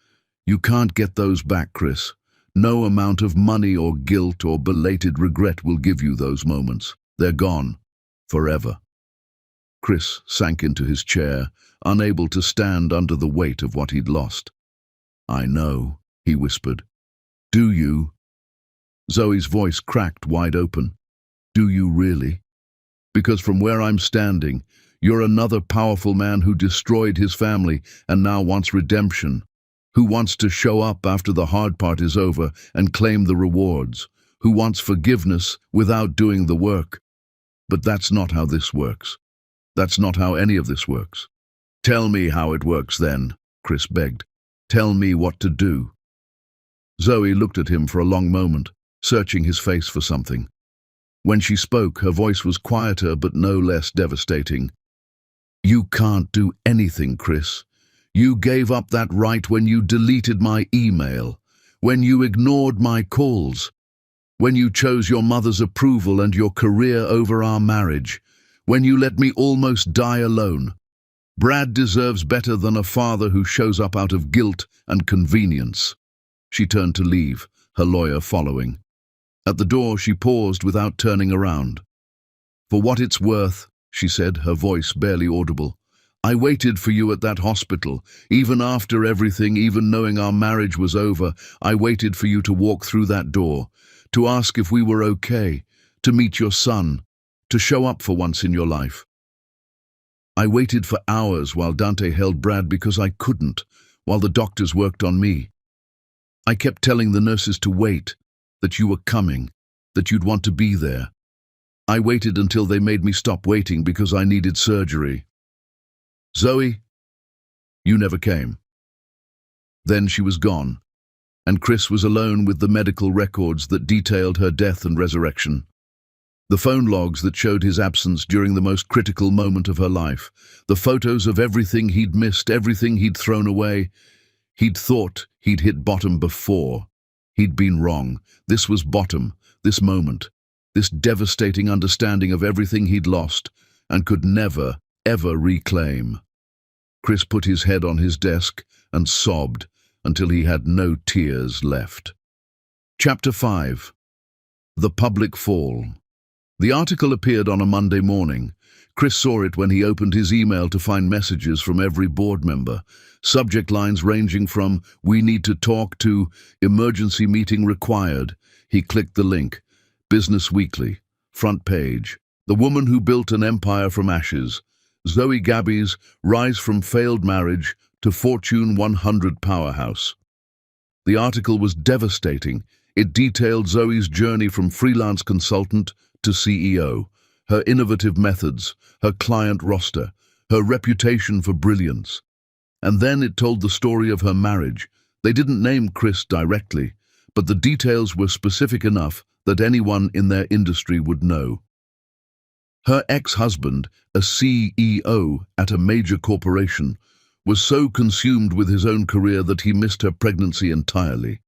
You can't get those back, Chris. No amount of money or guilt or belated regret will give you those moments. They're gone. Forever. Chris sank into his chair, unable to stand under the weight of what he'd lost. I know, he whispered. Do you? Zoe's voice cracked wide open. Do you really? Because from where I'm standing, you're another powerful man who destroyed his family and now wants redemption, who wants to show up after the hard part is over and claim the rewards, who wants forgiveness without doing the work. But that's not how this works. That's not how any of this works. Tell me how it works then, Chris begged. Tell me what to do. Zoe looked at him for a long moment, searching his face for something. When she spoke, her voice was quieter but no less devastating. You can't do anything, Chris. You gave up that right when you deleted my email, when you ignored my calls, when you chose your mother's approval and your career over our marriage, when you let me almost die alone. Brad deserves better than a father who shows up out of guilt and convenience. She turned to leave, her lawyer following. At the door, she paused without turning around. For what it's worth, she said, her voice barely audible. I waited for you at that hospital, even after everything, even knowing our marriage was over. I waited for you to walk through that door, to ask if we were okay, to meet your son, to show up for once in your life. I waited for hours while Dante held Brad because I couldn't, while the doctors worked on me. I kept telling the nurses to wait, that you were coming, that you'd want to be there. I waited until they made me stop waiting because I needed surgery. Zoe, you never came. Then she was gone, and Chris was alone with the medical records that detailed her death and resurrection. The phone logs that showed his absence during the most critical moment of her life. The photos of everything he'd missed, everything he'd thrown away. He'd thought he'd hit bottom before. He'd been wrong. This was bottom, this moment, this devastating understanding of everything he'd lost and could never, ever reclaim. Chris put his head on his desk and sobbed until he had no tears left. Chapter 5. The Public Fall. The article appeared on a Monday morning. Chris saw it when he opened his email to find messages from every board member. Subject lines ranging from "We need to talk" to "Emergency meeting required." He clicked the link. Business Weekly. Front page. The woman who built an empire from ashes. Zoe Gabby's rise from failed marriage to Fortune 100 powerhouse. The article was devastating. It detailed Zoe's journey from freelance consultant to CEO, her innovative methods, her client roster, her reputation for brilliance. And then it told the story of her marriage. They didn't name Chris directly, but the details were specific enough that anyone in their industry would know. Her ex-husband, a CEO at a major corporation, was so consumed with his own career that he missed her pregnancy entirely.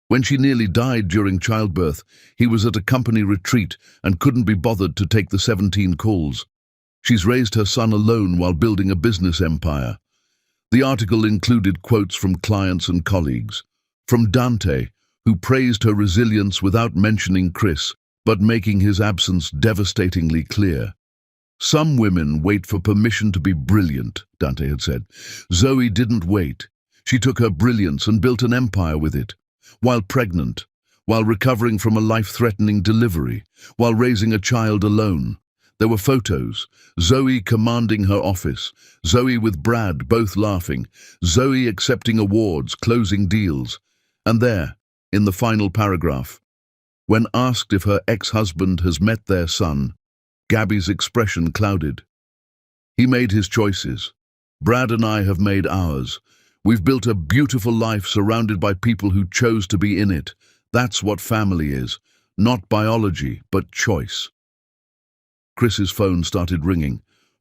When she nearly died during childbirth, he was at a company retreat and couldn't be bothered to take the 17 calls. She's raised her son alone while building a business empire. The article included quotes from clients and colleagues. From Dante, who praised her resilience without mentioning Chris, but making his absence devastatingly clear. "Some women wait for permission to be brilliant," Dante had said. Zoe didn't wait. She took her brilliance and built an empire with it. While pregnant, while recovering from a life-threatening delivery, while raising a child alone. There were photos. Zoe commanding her office. Zoe with Brad, both laughing. Zoe accepting awards, closing deals. And there, in the final paragraph, when asked if her ex-husband has met their son, Gabby's expression clouded. "He made his choices. Brad and I have made ours. We've built a beautiful life surrounded by people who chose to be in it. That's what family is. Not biology, but choice." Chris's phone started ringing.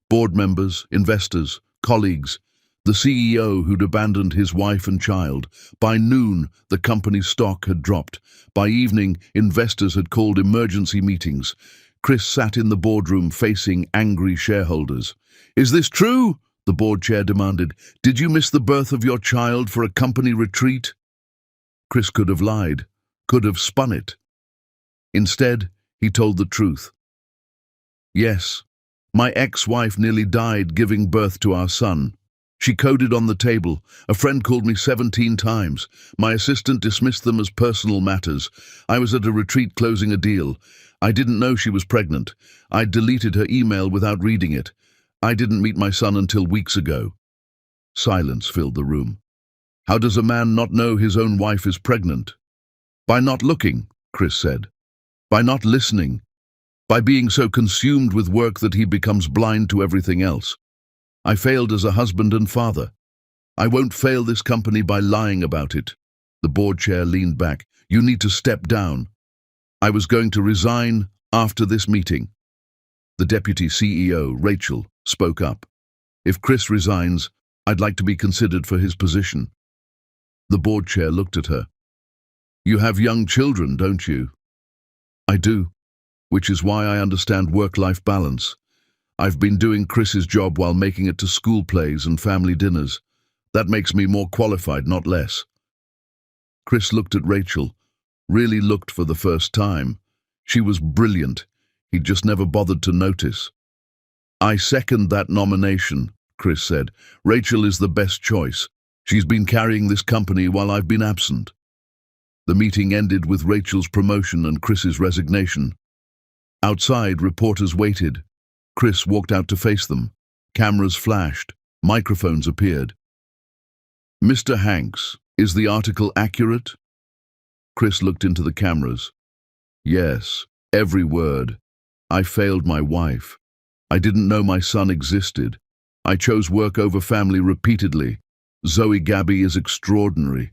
Board members, investors, colleagues, the CEO who'd abandoned his wife and child. By noon, the company's stock had dropped. By evening, investors had called emergency meetings. Chris sat in the boardroom facing angry shareholders. "Is this true?" the board chair demanded. "Did you miss the birth of your child for a company retreat?" Chris could have lied, could have spun it. Instead, he told the truth. "Yes, my ex-wife nearly died giving birth to our son. She coded on the table. A friend called me 17 times. My assistant dismissed them as personal matters. I was at a retreat closing a deal. I didn't know she was pregnant. I deleted her email without reading it. I didn't meet my son until weeks ago." Silence filled the room. How does a man not know his own wife is pregnant? "By not looking," Chris said. "By not listening. By being so consumed with work that he becomes blind to everything else. I failed as a husband and father. I won't fail this company by lying about it." The board chair leaned back. "You need to step down. I was going to resign after this meeting." The deputy CEO, Rachel, spoke up. "If Chris resigns, I'd like to be considered for his position." The board chair looked at her. "You have young children, don't you?" "I do, which is why I understand work-life balance. I've been doing Chris's job while making it to school plays and family dinners. That makes me more qualified, not less." Chris looked at Rachel, really looked for the first time. She was brilliant. He'd just never bothered to notice. "I second that nomination," Chris said. "Rachel is the best choice. She's been carrying this company while I've been absent." The meeting ended with Rachel's promotion and Chris's resignation. Outside, reporters waited. Chris walked out to face them. Cameras flashed. Microphones appeared. "Mr. Hanks, is the article accurate?" Chris looked into the cameras. "Yes, every word. I failed my wife. I didn't know my son existed. I chose work over family repeatedly. Zoe Gabby is extraordinary.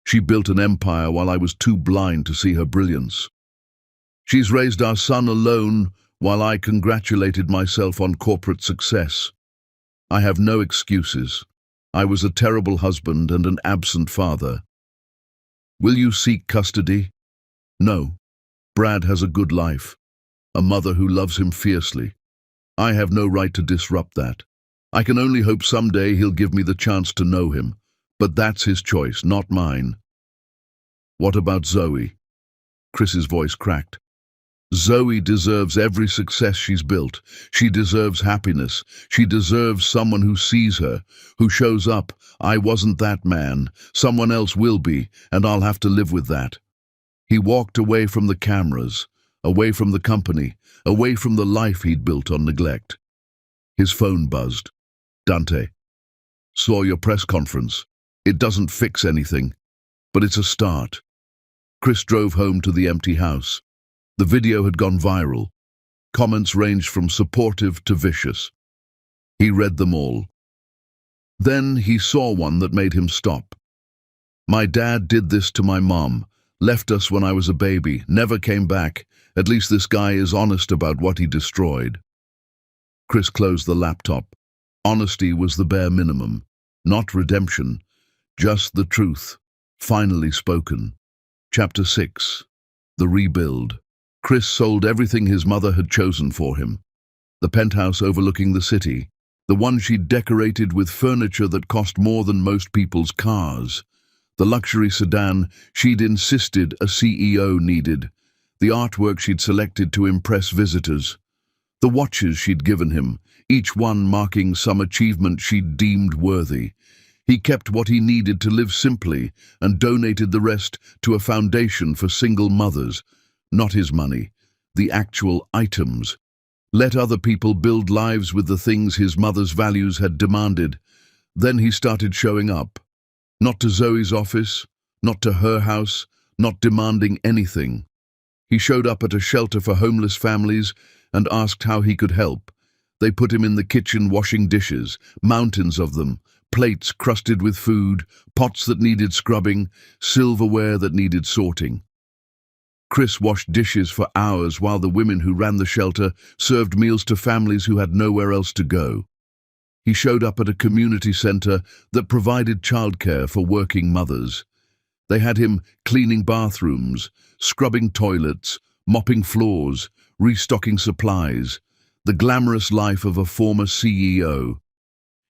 She built an empire while I was too blind to see her brilliance. She's raised our son alone while I congratulated myself on corporate success. I have no excuses. I was a terrible husband and an absent father. Will you seek custody? No. Brad has a good life, a mother who loves him fiercely. I have no right to disrupt that. I can only hope someday he'll give me the chance to know him, but that's his choice, not mine. What about Zoe? Chris's voice cracked. Zoe deserves every success she's built. She deserves happiness. She deserves someone who sees her, who shows up. I wasn't that man. Someone else will be, and I'll have to live with that. He walked away from the cameras, away from the company, away from the life he'd built on neglect. His phone buzzed. Dante. Saw your press conference. It doesn't fix anything, but it's a start. Chris drove home to the empty house. The video had gone viral. Comments ranged from supportive to vicious. He read them all. Then he saw one that made him stop. My dad did this to my mom, left us when I was a baby, never came back. At least this guy is honest about what he destroyed. Chris closed the laptop. Honesty was the bare minimum. Not redemption, just the truth, finally spoken. Chapter 6. The Rebuild. Chris sold everything his mother had chosen for him. The penthouse overlooking the city, the one she'd decorated with furniture that cost more than most people's cars. The luxury sedan she'd insisted a CEO needed. The artwork she'd selected to impress visitors. The watches she'd given him, each one marking some achievement she'd deemed worthy. He kept what he needed to live simply and donated the rest to a foundation for single mothers. Not his money, the actual items. Let other people build lives with the things his mother's values had demanded. Then he started showing up. Not to Zoe's office, not to her house, not demanding anything. He showed up at a shelter for homeless families and asked how he could help. They put him in the kitchen washing dishes, mountains of them, plates crusted with food, pots that needed scrubbing, silverware that needed sorting. Chris washed dishes for hours while the women who ran the shelter served meals to families who had nowhere else to go. He showed up at a community center that provided childcare for working mothers. They had him cleaning bathrooms, scrubbing toilets, mopping floors, restocking supplies, the glamorous life of a former CEO.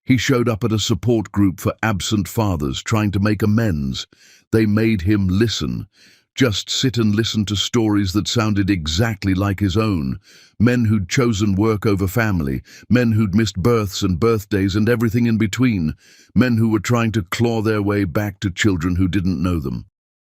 He showed up at a support group for absent fathers trying to make amends. They made him listen. Just sit and listen to stories that sounded exactly like his own. Men who'd chosen work over family, men who'd missed births and birthdays and everything in between, men who were trying to claw their way back to children who didn't know them.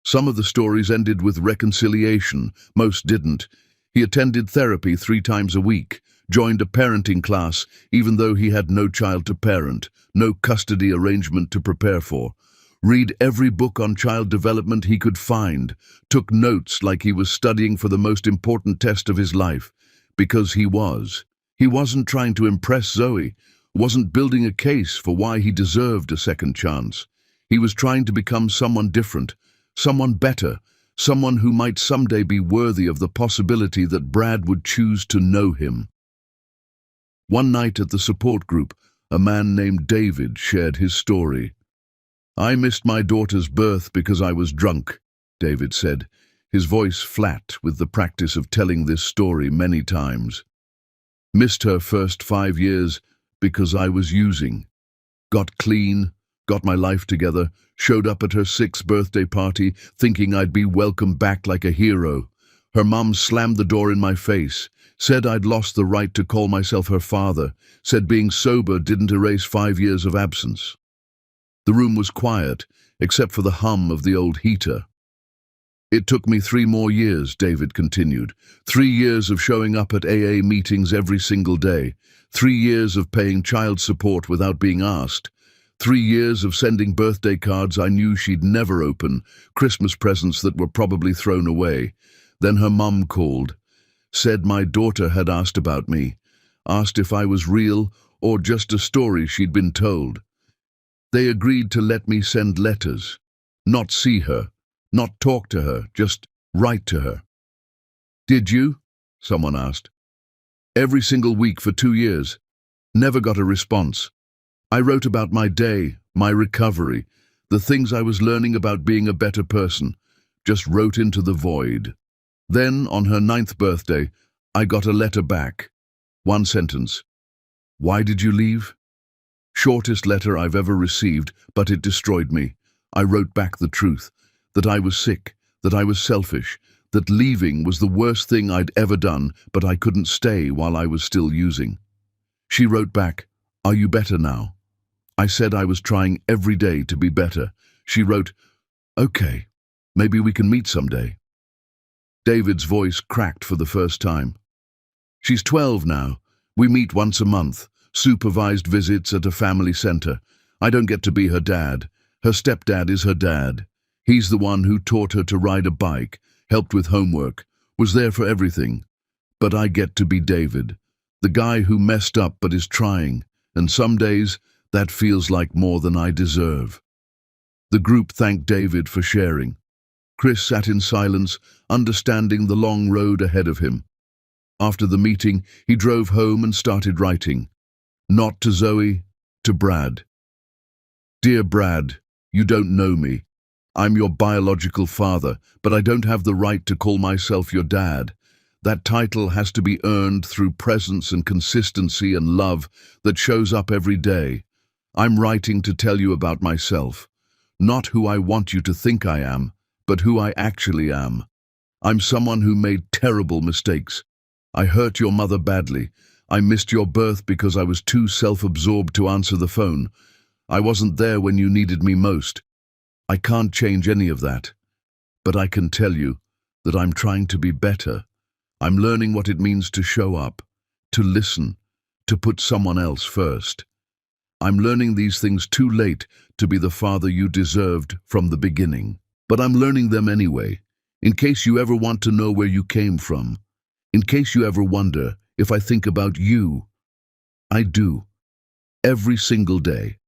Some of the stories ended with reconciliation, most didn't. He attended therapy 3 times a week, joined a parenting class even though he had no child to parent, no custody arrangement to prepare for. Read every book on child development he could find, took notes like he was studying for the most important test of his life, because he was. He wasn't trying to impress Zoe, wasn't building a case for why he deserved a second chance. He was trying to become someone different, someone better, someone who might someday be worthy of the possibility that Brad would choose to know him. One night at the support group, a man named David shared his story. I missed my daughter's birth because I was drunk, David said, his voice flat with the practice of telling this story many times. Missed her first 5 years because I was using. Got clean, got my life together, showed up at her 6th birthday party thinking I'd be welcomed back like a hero. Her mum slammed the door in my face, said I'd lost the right to call myself her father, said being sober didn't erase 5 years of absence. The room was quiet, except for the hum of the old heater. It took me 3 more years, David continued. 3 years of showing up at AA meetings every single day. 3 years of paying child support without being asked. 3 years of sending birthday cards I knew she'd never open, Christmas presents that were probably thrown away. Then her mum called. Said my daughter had asked about me. Asked if I was real or just a story she'd been told. They agreed to let me send letters, not see her, not talk to her, just write to her. Did you? Someone asked. Every single week for 2 years. Never got a response. I wrote about my day, my recovery, the things I was learning about being a better person. Just wrote into the void. Then, on her 9th birthday, I got a letter back. One sentence. Why did you leave? Shortest letter I've ever received, but it destroyed me. I wrote back the truth, that I was sick, that I was selfish, that leaving was the worst thing I'd ever done, but I couldn't stay while I was still using. She wrote back, "Are you better now?" I said I was trying every day to be better. She wrote, "Okay, maybe we can meet someday." David's voice cracked for the first time. She's 12 now. We meet once a month, supervised visits at a family center. I don't get to be her dad. Her stepdad is her dad. He's the one who taught her to ride a bike, helped with homework, was there for everything. But I get to be David, the guy who messed up but is trying, and some days that feels like more than I deserve. The group thanked David for sharing. Chris sat in silence, understanding the long road ahead of him. After the meeting, he drove home and started writing. Not to Zoe, to Brad. Dear Brad, you don't know me. I'm your biological father, but I don't have the right to call myself your dad. That title has to be earned through presence and consistency and love that shows up every day. I'm writing to tell you about myself. Not who I want you to think I am, but who I actually am. I'm someone who made terrible mistakes. I hurt your mother badly. I missed your birth because I was too self-absorbed to answer the phone. I wasn't there when you needed me most. I can't change any of that. But I can tell you that I'm trying to be better. I'm learning what it means to show up, to listen, to put someone else first. I'm learning these things too late to be the father you deserved from the beginning. But I'm learning them anyway, in case you ever want to know where you came from. In case you ever wonder if I think about you. I do. Every single day.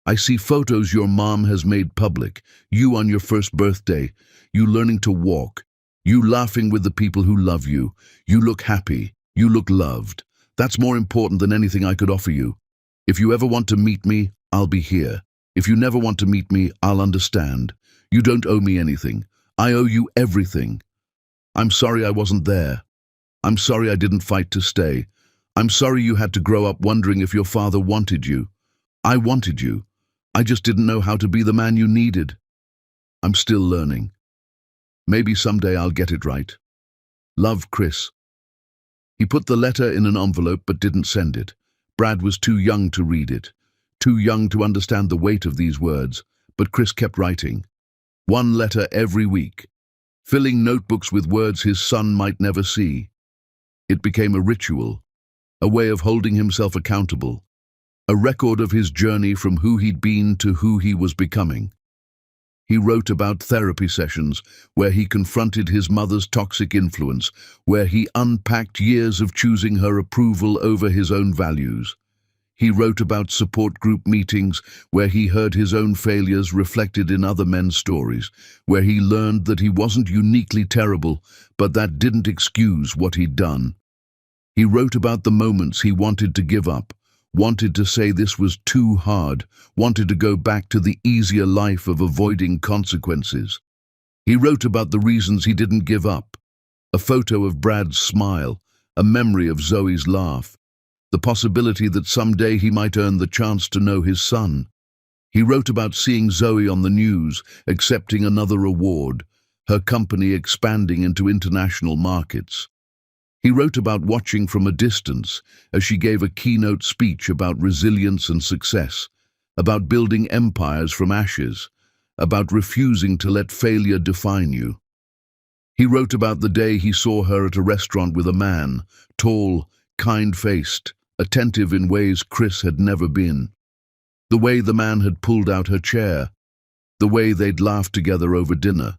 I see photos your mom has made public, you on your first birthday, you learning to walk, you laughing with the people who love you. You look happy, you look loved. That's more important than anything I could offer you. If you ever want to meet me, I'll be here. If you never want to meet me, I'll understand. You don't owe me anything. I owe you everything. I'm sorry I wasn't there. I'm sorry I didn't fight to stay. I'm sorry you had to grow up wondering if your father wanted you. I wanted you. I just didn't know how to be the man you needed. I'm still learning. Maybe someday I'll get it right. Love, Chris. He put the letter in an envelope but didn't send it. Brad was too young to read it, too young to understand the weight of these words, but Chris kept writing. One letter every week, filling notebooks with words his son might never see. It became a ritual, a way of holding himself accountable, a record of his journey from who he'd been to who he was becoming. He wrote about therapy sessions where he confronted his mother's toxic influence, where he unpacked years of choosing her approval over his own values. He wrote about support group meetings where he heard his own failures reflected in other men's stories, where he learned that he wasn't uniquely terrible, but that didn't excuse what he'd done. He wrote about the moments he wanted to give up, wanted to say this was too hard, wanted to go back to the easier life of avoiding consequences. He wrote about the reasons he didn't give up. A photo of Brad's smile, a memory of Zoe's laugh, the possibility that someday he might earn the chance to know his son. He wrote about seeing Zoe on the news, accepting another award, her company expanding into international markets. He wrote about watching from a distance as she gave a keynote speech about resilience and success, about building empires from ashes, about refusing to let failure define you. He wrote about the day he saw her at a restaurant with a man, tall, kind-faced, attentive in ways Chris had never been. The way the man had pulled out her chair, the way they'd laughed together over dinner,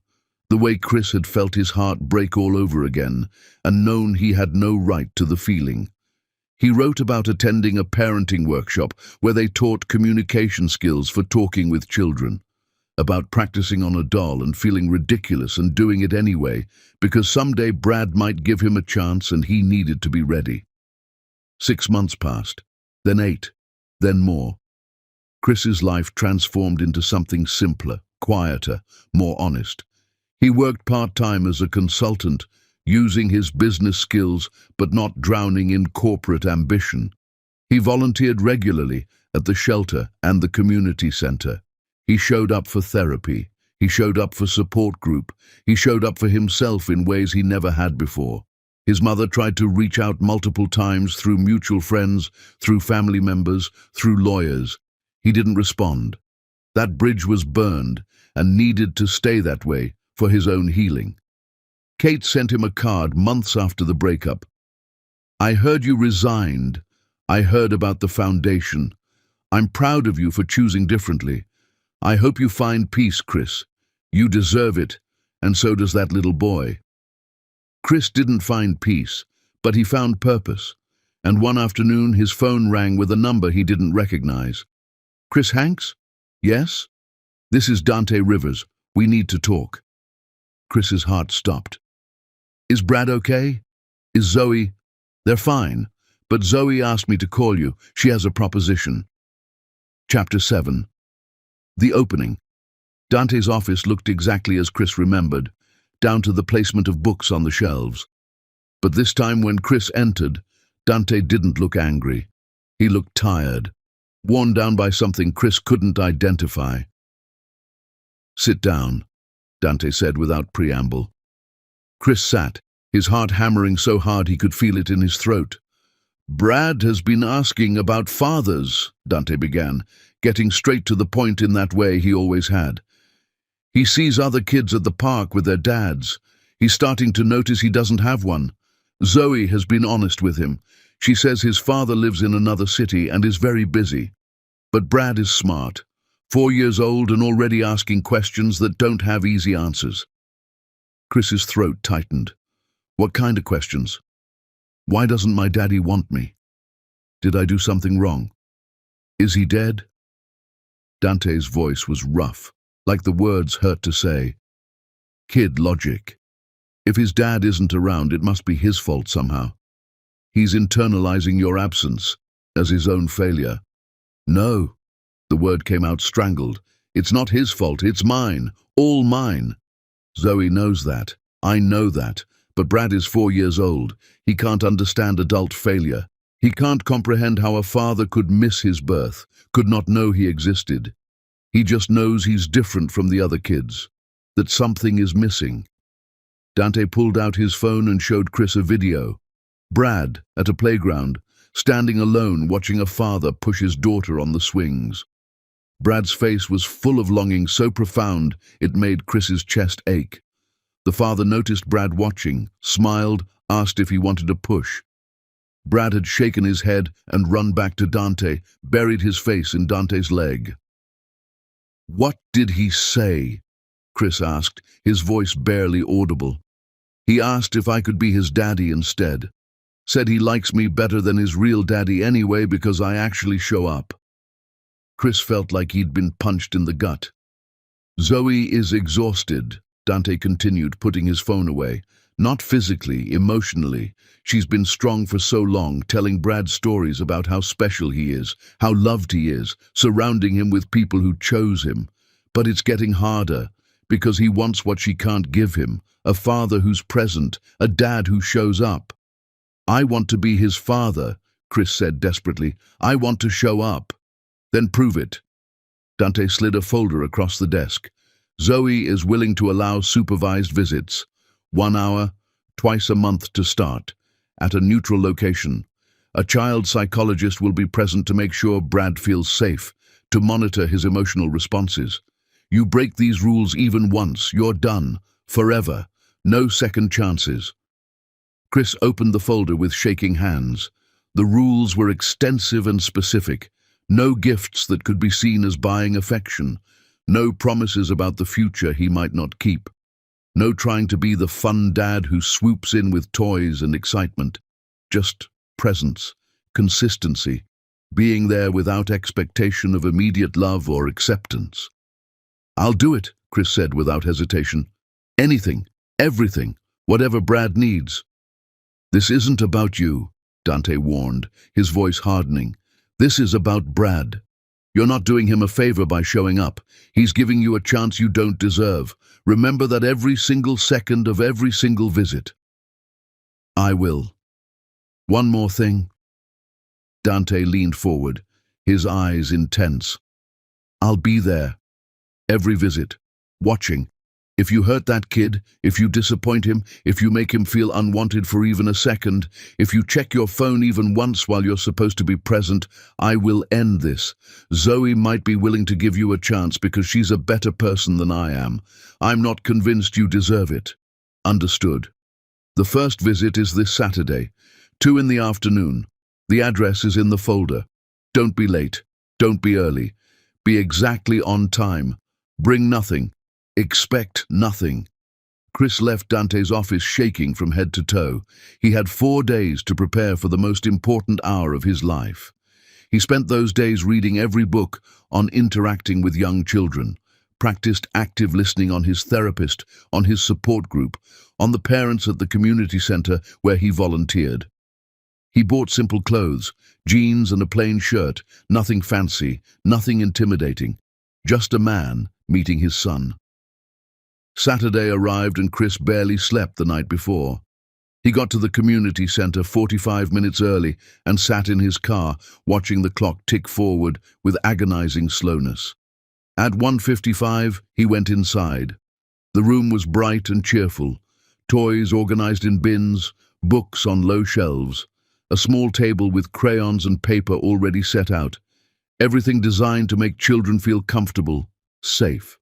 the way Chris had felt his heart break all over again and known he had no right to the feeling. He wrote about attending a parenting workshop where they taught communication skills for talking with children, about practicing on a doll and feeling ridiculous and doing it anyway, because someday Brad might give him a chance and he needed to be ready. 6 months passed, then 8, then more. Chris's life transformed into something simpler, quieter, more honest. He worked part-time as a consultant, using his business skills but not drowning in corporate ambition. He volunteered regularly at the shelter and the community center. He showed up for therapy. He showed up for support group. He showed up for himself in ways he never had before. His mother tried to reach out multiple times through mutual friends, through family members, through lawyers. He didn't respond. That bridge was burned and needed to stay that way for his own healing. Kate sent him a card months after the breakup. "I heard you resigned. I heard about the foundation. I'm proud of you for choosing differently. I hope you find peace, Chris. You deserve it, and so does that little boy." Chris didn't find peace, but he found purpose, and one afternoon his phone rang with a number he didn't recognize. "Chris Hanks? Yes? This is Dante Rivers. We need to talk." Chris's heart stopped. "Is Brad okay? Is Zoe?" "They're fine, but Zoe asked me to call you. She has a proposition." Chapter 7. The opening. Dante's office looked exactly as Chris remembered, down to the placement of books on the shelves. But this time when Chris entered, Dante didn't look angry. He looked tired, worn down by something Chris couldn't identify. "Sit down," Dante said without preamble. Chris sat, his heart hammering so hard he could feel it in his throat. "Brad has been asking about fathers," Dante began, getting straight to the point in that way he always had. "He sees other kids at the park with their dads. He's starting to notice he doesn't have one. Zoe has been honest with him. She says his father lives in another city and is very busy. But Brad is smart, 4 years old and already asking questions that don't have easy answers." Chris's throat tightened. "What kind of questions? Why doesn't my daddy want me? Did I do something wrong? Is he dead?" Dante's voice was rough, like the words hurt to say. "Kid logic. If his dad isn't around, it must be his fault somehow. He's internalizing your absence as his own failure." "No," the word came out strangled. "It's not his fault, it's mine, all mine. Zoe knows that. I know that. But Brad is 4 years old. He can't understand adult failure. He can't comprehend how a father could miss his birth, could not know he existed. He just knows he's different from the other kids, that something is missing." Dante pulled out his phone and showed Chris a video. Brad, at a playground, standing alone watching a father push his daughter on the swings. Brad's face was full of longing so profound it made Chris's chest ache. The father noticed Brad watching, smiled, asked if he wanted a push. Brad had shaken his head and run back to Dante, buried his face in Dante's leg. "What did he say?" Chris asked, his voice barely audible. "He asked if I could be his daddy instead. Said he likes me better than his real daddy anyway because I actually show up." Chris felt like he'd been punched in the gut. "Zoe is exhausted," Dante continued, putting his phone away. "Not physically, emotionally. She's been strong for so long, telling Brad stories about how special he is, how loved he is, surrounding him with people who chose him. But it's getting harder, because he wants what she can't give him, a father who's present, a dad who shows up." "I want to be his father," Chris said desperately. "I want to show up." "Then prove it." Dante slid a folder across the desk. "Zoe is willing to allow supervised visits. 1 hour, twice a month to start, at a neutral location. A child psychologist will be present to make sure Brad feels safe, to monitor his emotional responses. You break these rules even once, you're done, forever. No second chances." Chris opened the folder with shaking hands. The rules were extensive and specific. No gifts that could be seen as buying affection. No promises about the future he might not keep. No trying to be the fun dad who swoops in with toys and excitement. Just presence, consistency, being there without expectation of immediate love or acceptance. "I'll do it," Chris said without hesitation. "Anything, everything, whatever Brad needs." "This isn't about you," Dante warned, his voice hardening. "This is about Brad. You're not doing him a favor by showing up. He's giving you a chance you don't deserve. Remember that every single second of every single visit." "I will. One more thing." Dante leaned forward, his eyes intense. "I'll be there. Every visit. Watching. If you hurt that kid, if you disappoint him, if you make him feel unwanted for even a second, if you check your phone even once while you're supposed to be present, I will end this. Zoe might be willing to give you a chance because she's a better person than I am. I'm not convinced you deserve it." "Understood. The first visit is this Saturday, 2 in the afternoon. The address is in the folder. Don't be late. Don't be early. Be exactly on time. Bring nothing. Expect nothing." Chris left Dante's office shaking from head to toe. He had 4 days to prepare for the most important hour of his life. He spent those days reading every book on interacting with young children, practiced active listening on his therapist, on his support group, on the parents at the community center where he volunteered. He bought simple clothes, jeans and a plain shirt, nothing fancy, nothing intimidating, just a man meeting his son. Saturday arrived and Chris barely slept the night before. He got to the community center 45 minutes early and sat in his car, watching the clock tick forward with agonizing slowness. At 1:55, he went inside. The room was bright and cheerful, toys organized in bins, books on low shelves, a small table with crayons and paper already set out, everything designed to make children feel comfortable, safe.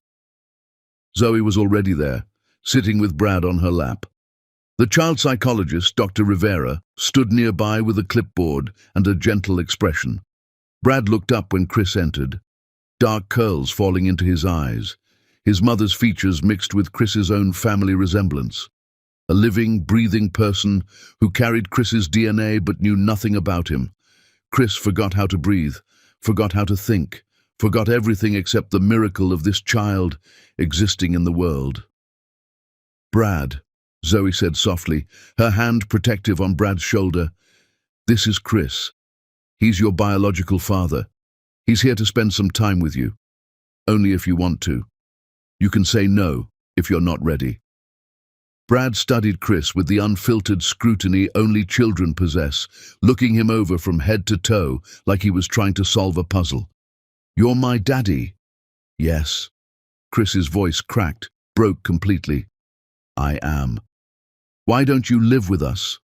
Zoe was already there, sitting with Brad on her lap. The child psychologist, Dr. Rivera, stood nearby with a clipboard and a gentle expression. Brad looked up when Chris entered, dark curls falling into his eyes, his mother's features mixed with Chris's own family resemblance. A living, breathing person who carried Chris's DNA but knew nothing about him. Chris forgot how to breathe, forgot how to think, forgot everything except the miracle of this child existing in the world. "Brad," Zoe said softly, her hand protective on Brad's shoulder. "This is Chris. He's your biological father. He's here to spend some time with you. Only if you want to. You can say no if you're not ready." Brad studied Chris with the unfiltered scrutiny only children possess, looking him over from head to toe like he was trying to solve a puzzle. "You're my daddy." "Yes." Chris's voice cracked, broke completely. "I am." "Why don't you live with us?"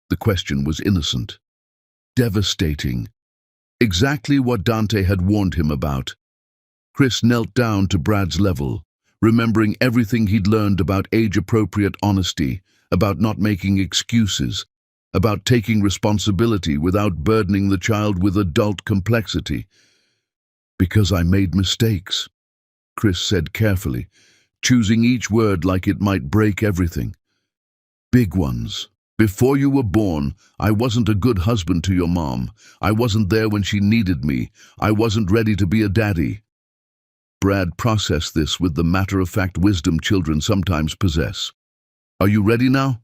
The question was innocent. Devastating. Exactly what Dante had warned him about. Chris knelt down to Brad's level, remembering everything he'd learned about age-appropriate honesty, about not making excuses, about taking responsibility without burdening the child with adult complexity. "Because I made mistakes," Chris said carefully, choosing each word like it might break everything. "Big ones. Before you were born, I wasn't a good husband to your mom. I wasn't there when she needed me. I wasn't ready to be a daddy." Brad processed this with the matter-of-fact wisdom children sometimes possess. "Are you ready now?"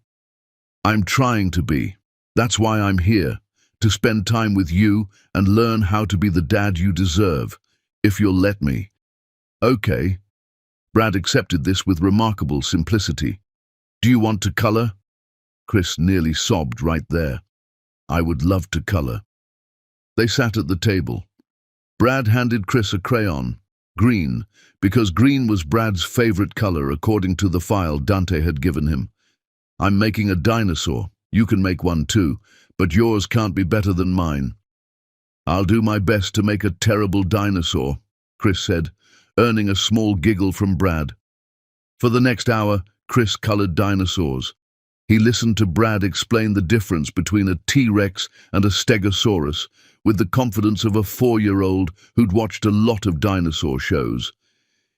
"I'm trying to be. That's why I'm here, to spend time with you and learn how to be the dad you deserve, if you'll let me." "Okay." Brad accepted this with remarkable simplicity. "Do you want to color?" Chris nearly sobbed right there. "I would love to color." They sat at the table. Brad handed Chris a crayon, green, because green was Brad's favorite color according to the file Dante had given him. "I'm making a dinosaur. You can make one too, but yours can't be better than mine." "I'll do my best to make a terrible dinosaur," Chris said, earning a small giggle from Brad. For the next hour, Chris colored dinosaurs. He listened to Brad explain the difference between a T-Rex and a Stegosaurus with the confidence of a 4-year-old who'd watched a lot of dinosaur shows.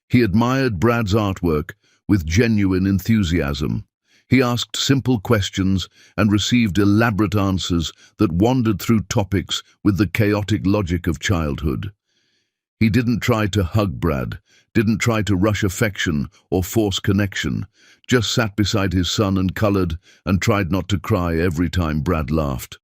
He admired Brad's artwork with genuine enthusiasm. He asked simple questions and received elaborate answers that wandered through topics with the chaotic logic of childhood. He didn't try to hug Brad, didn't try to rush affection or force connection, just sat beside his son and colored and tried not to cry every time Brad laughed.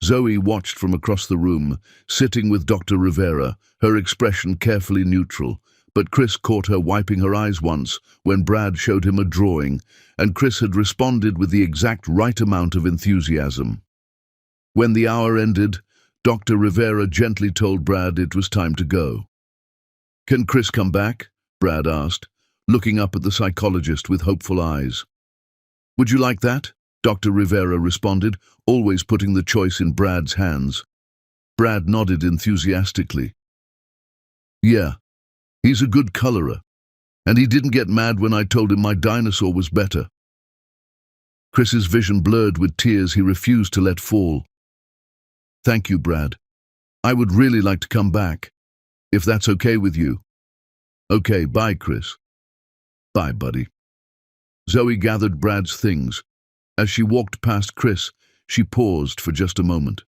Zoe watched from across the room, sitting with Dr. Rivera, her expression carefully neutral, but Chris caught her wiping her eyes once when Brad showed him a drawing, and Chris had responded with the exact right amount of enthusiasm. When the hour ended, Dr. Rivera gently told Brad it was time to go. "Can Chris come back?" Brad asked, looking up at the psychologist with hopeful eyes. "Would you like that?" Dr. Rivera responded, always putting the choice in Brad's hands. Brad nodded enthusiastically. "Yeah, he's a good colorer, and he didn't get mad when I told him my dinosaur was better." Chris's vision blurred with tears he refused to let fall. "Thank you, Brad. I would really like to come back, if that's okay with you." "Okay, bye, Chris." "Bye, buddy." Zoe gathered Brad's things. As she walked past Chris, she paused for just a moment.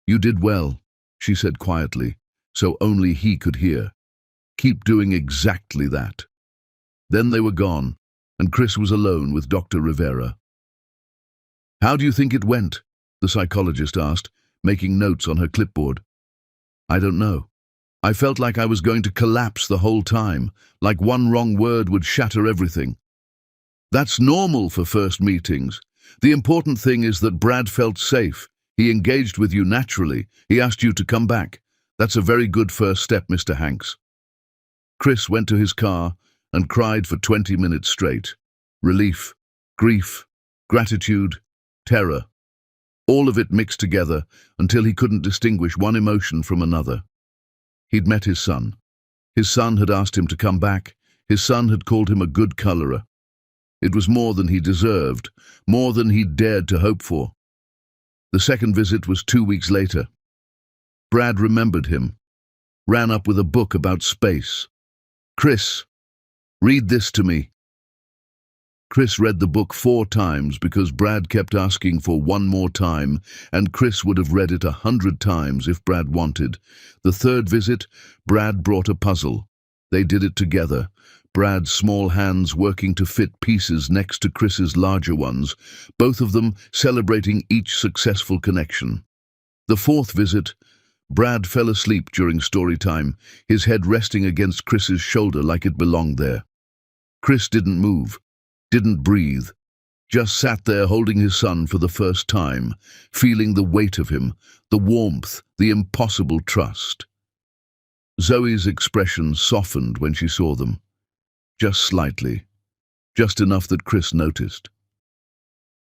"You did well," she said quietly, so only he could hear. "Keep doing exactly that." Then they were gone, and Chris was alone with Dr. Rivera. "How do you think it went?" the psychologist asked, making notes on her clipboard. "I don't know. I felt like I was going to collapse the whole time, like one wrong word would shatter everything." "That's normal for first meetings. The important thing is that Brad felt safe. He engaged with you naturally. He asked you to come back. That's a very good first step, Mr. Hanks." Chris went to his car and cried for 20 minutes straight. Relief, grief, gratitude, terror. All of it mixed together until he couldn't distinguish one emotion from another. He'd met his son. His son had asked him to come back. His son had called him a good colorer. It was more than he deserved, more than he'd dared to hope for. The second visit was 2 weeks later. Brad remembered him, ran up with a book about space. "Chris, read this to me." Chris read the book 4 times because Brad kept asking for one more time, and Chris would have read it 100 times if Brad wanted. The third visit, Brad brought a puzzle. They did it together, Brad's small hands working to fit pieces next to Chris's larger ones, both of them celebrating each successful connection. The fourth visit, Brad fell asleep during story time, his head resting against Chris's shoulder like it belonged there. Chris didn't move, didn't breathe, just sat there holding his son for the first time, feeling the weight of him, the warmth, the impossible trust. Zoe's expression softened when she saw them. Just slightly, just enough that Chris noticed.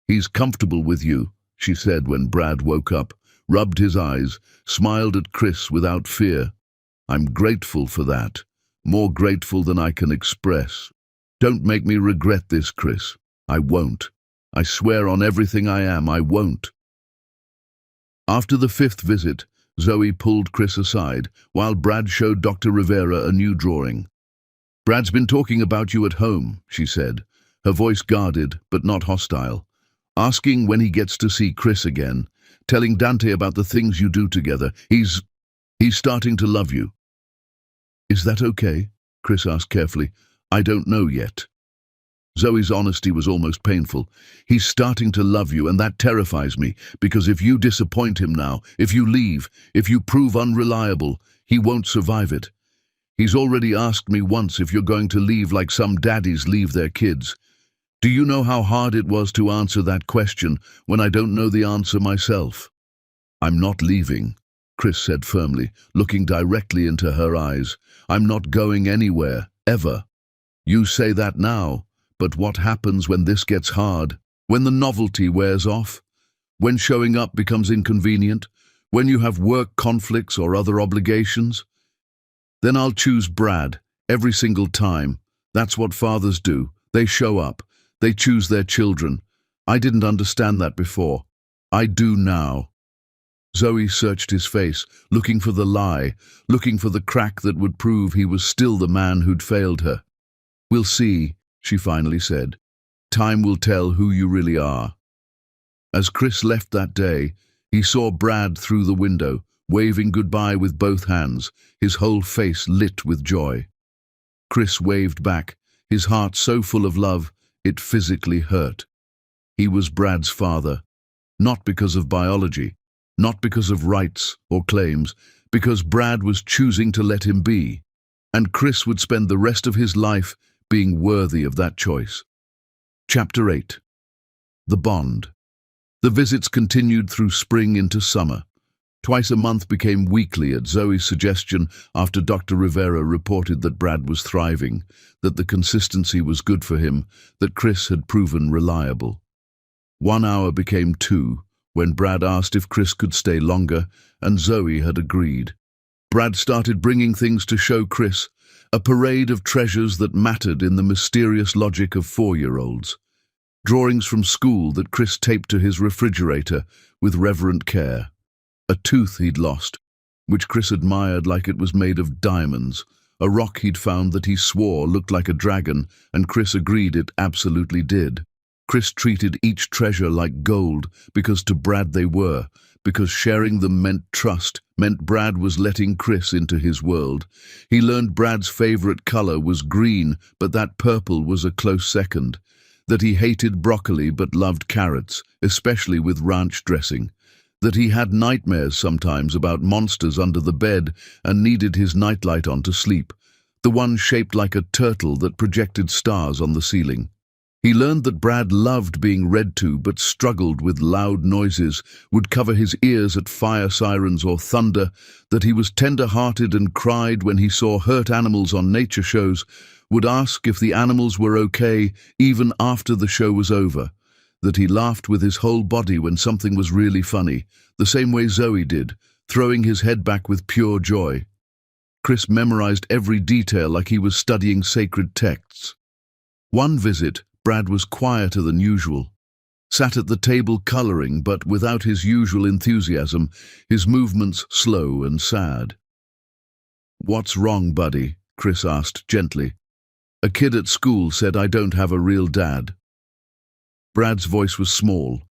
"He's comfortable with you," she said when Brad woke up, rubbed his eyes, smiled at Chris without fear. "I'm grateful for that, more grateful than I can express. Don't make me regret this, Chris. I won't. I swear on everything I am, I won't." After the 5th visit, Zoe pulled Chris aside, while Brad showed Dr. Rivera a new drawing. "Brad's been talking about you at home," she said, her voice guarded but not hostile, "asking when he gets to see Chris again, telling Dante about the things you do together. He's starting to love you." "Is that okay?" Chris asked carefully. "I don't know yet." Zoe's honesty was almost painful. "He's starting to love you, and that terrifies me, because if you disappoint him now, if you leave, if you prove unreliable, he won't survive it. He's already asked me once if you're going to leave like some daddies leave their kids. Do you know how hard it was to answer that question when I don't know the answer myself?" "I'm not leaving," Chris said firmly, looking directly into her eyes. "I'm not going anywhere, ever. You say that now, but what happens when this gets hard? When the novelty wears off? When showing up becomes inconvenient? When you have work conflicts or other obligations? Then I'll choose Brad, every single time. That's what fathers do. They show up. They choose their children. I didn't understand that before. I do now." Zoe searched his face, looking for the lie, looking for the crack that would prove he was still the man who'd failed her. "We'll see," she finally said. "Time will tell who you really are." As Chris left that day, he saw Brad through the window, waving goodbye with both hands, his whole face lit with joy. Chris waved back, his heart so full of love, it physically hurt. He was Brad's father, not because of biology, not because of rights or claims, because Brad was choosing to let him be, and Chris would spend the rest of his life being worthy of that choice. Chapter 8. The Bond. The visits continued through spring into summer. Twice a month became weekly at Zoe's suggestion after Dr. Rivera reported that Brad was thriving, that the consistency was good for him, that Chris had proven reliable. 1 hour became 2, when Brad asked if Chris could stay longer, and Zoe had agreed. Brad started bringing things to show Chris, a parade of treasures that mattered in the mysterious logic of 4-year-olds. Drawings from school that Chris taped to his refrigerator with reverent care. A tooth he'd lost, which Chris admired like it was made of diamonds. A rock he'd found that he swore looked like a dragon, and Chris agreed it absolutely did. Chris treated each treasure like gold because to Brad they were, because sharing them meant trust, meant Brad was letting Chris into his world. He learned Brad's favorite color was green, but that purple was a close second. That he hated broccoli but loved carrots, especially with ranch dressing. That he had nightmares sometimes about monsters under the bed and needed his nightlight on to sleep, the one shaped like a turtle that projected stars on the ceiling. He learned that Brad loved being read to but struggled with loud noises, would cover his ears at fire sirens or thunder, that he was tender-hearted and cried when he saw hurt animals on nature shows, would ask if the animals were okay even after the show was over, that he laughed with his whole body when something was really funny, the same way Zoe did, throwing his head back with pure joy. Chris memorized every detail like he was studying sacred texts. One visit, Brad was quieter than usual. Sat at the table coloring, but without his usual enthusiasm, his movements slow and sad. "What's wrong, buddy?" Chris asked gently. "A kid at school said I don't have a real dad." Brad's voice was small,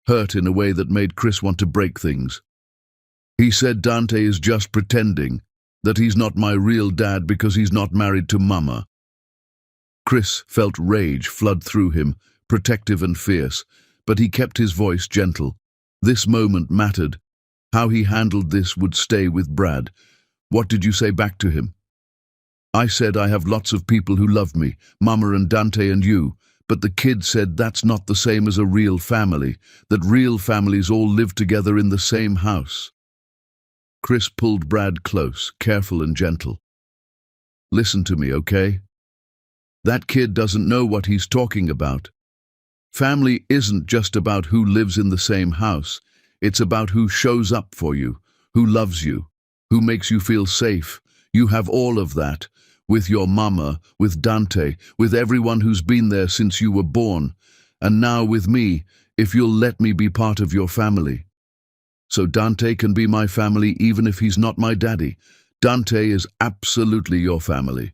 hurt in a way that made Chris want to break things. "He said Dante is just pretending, that he's not my real dad because he's not married to Mama." Chris felt rage flood through him, protective and fierce, but he kept his voice gentle. This moment mattered. How he handled this would stay with Brad. "What did you say back to him?" "I said I have lots of people who love me, Mama and Dante and you, but the kid said that's not the same as a real family, that real families all live together in the same house." Chris pulled Brad close, careful and gentle. "Listen to me, okay? That kid doesn't know what he's talking about. Family isn't just about who lives in the same house. It's about who shows up for you, who loves you, who makes you feel safe. You have all of that, with your mama, with Dante, with everyone who's been there since you were born, and now with me, if you'll let me be part of your family. So Dante can be my family even if he's not my daddy. Dante is absolutely your family.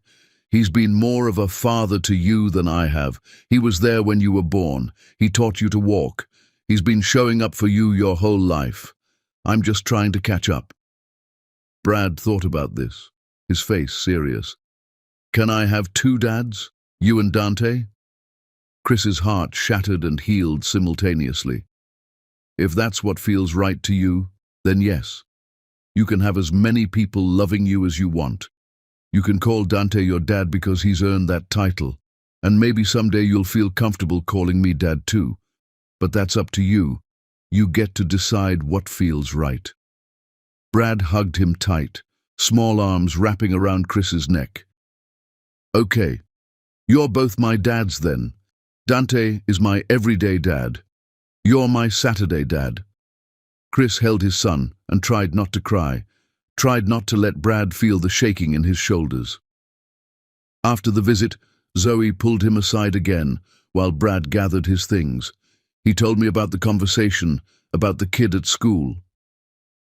He's been more of a father to you than I have. He was there when you were born. He taught you to walk. He's been showing up for you your whole life. I'm just trying to catch up." Brad thought about this, his face serious. "Can I have 2 dads? You and Dante?" Chris's heart shattered and healed simultaneously. "If that's what feels right to you, then yes. You can have as many people loving you as you want. You can call Dante your dad because he's earned that title, and maybe someday you'll feel comfortable calling me dad too. But that's up to you. You get to decide what feels right." Brad hugged him tight, small arms wrapping around Chris's neck. "Okay, you're both my dads then. Dante is my everyday dad. You're my Saturday dad." Chris held his son and tried not to cry, tried not to let Brad feel the shaking in his shoulders. After the visit, Zoe pulled him aside again while Brad gathered his things. "He told me about the conversation, about the kid at school.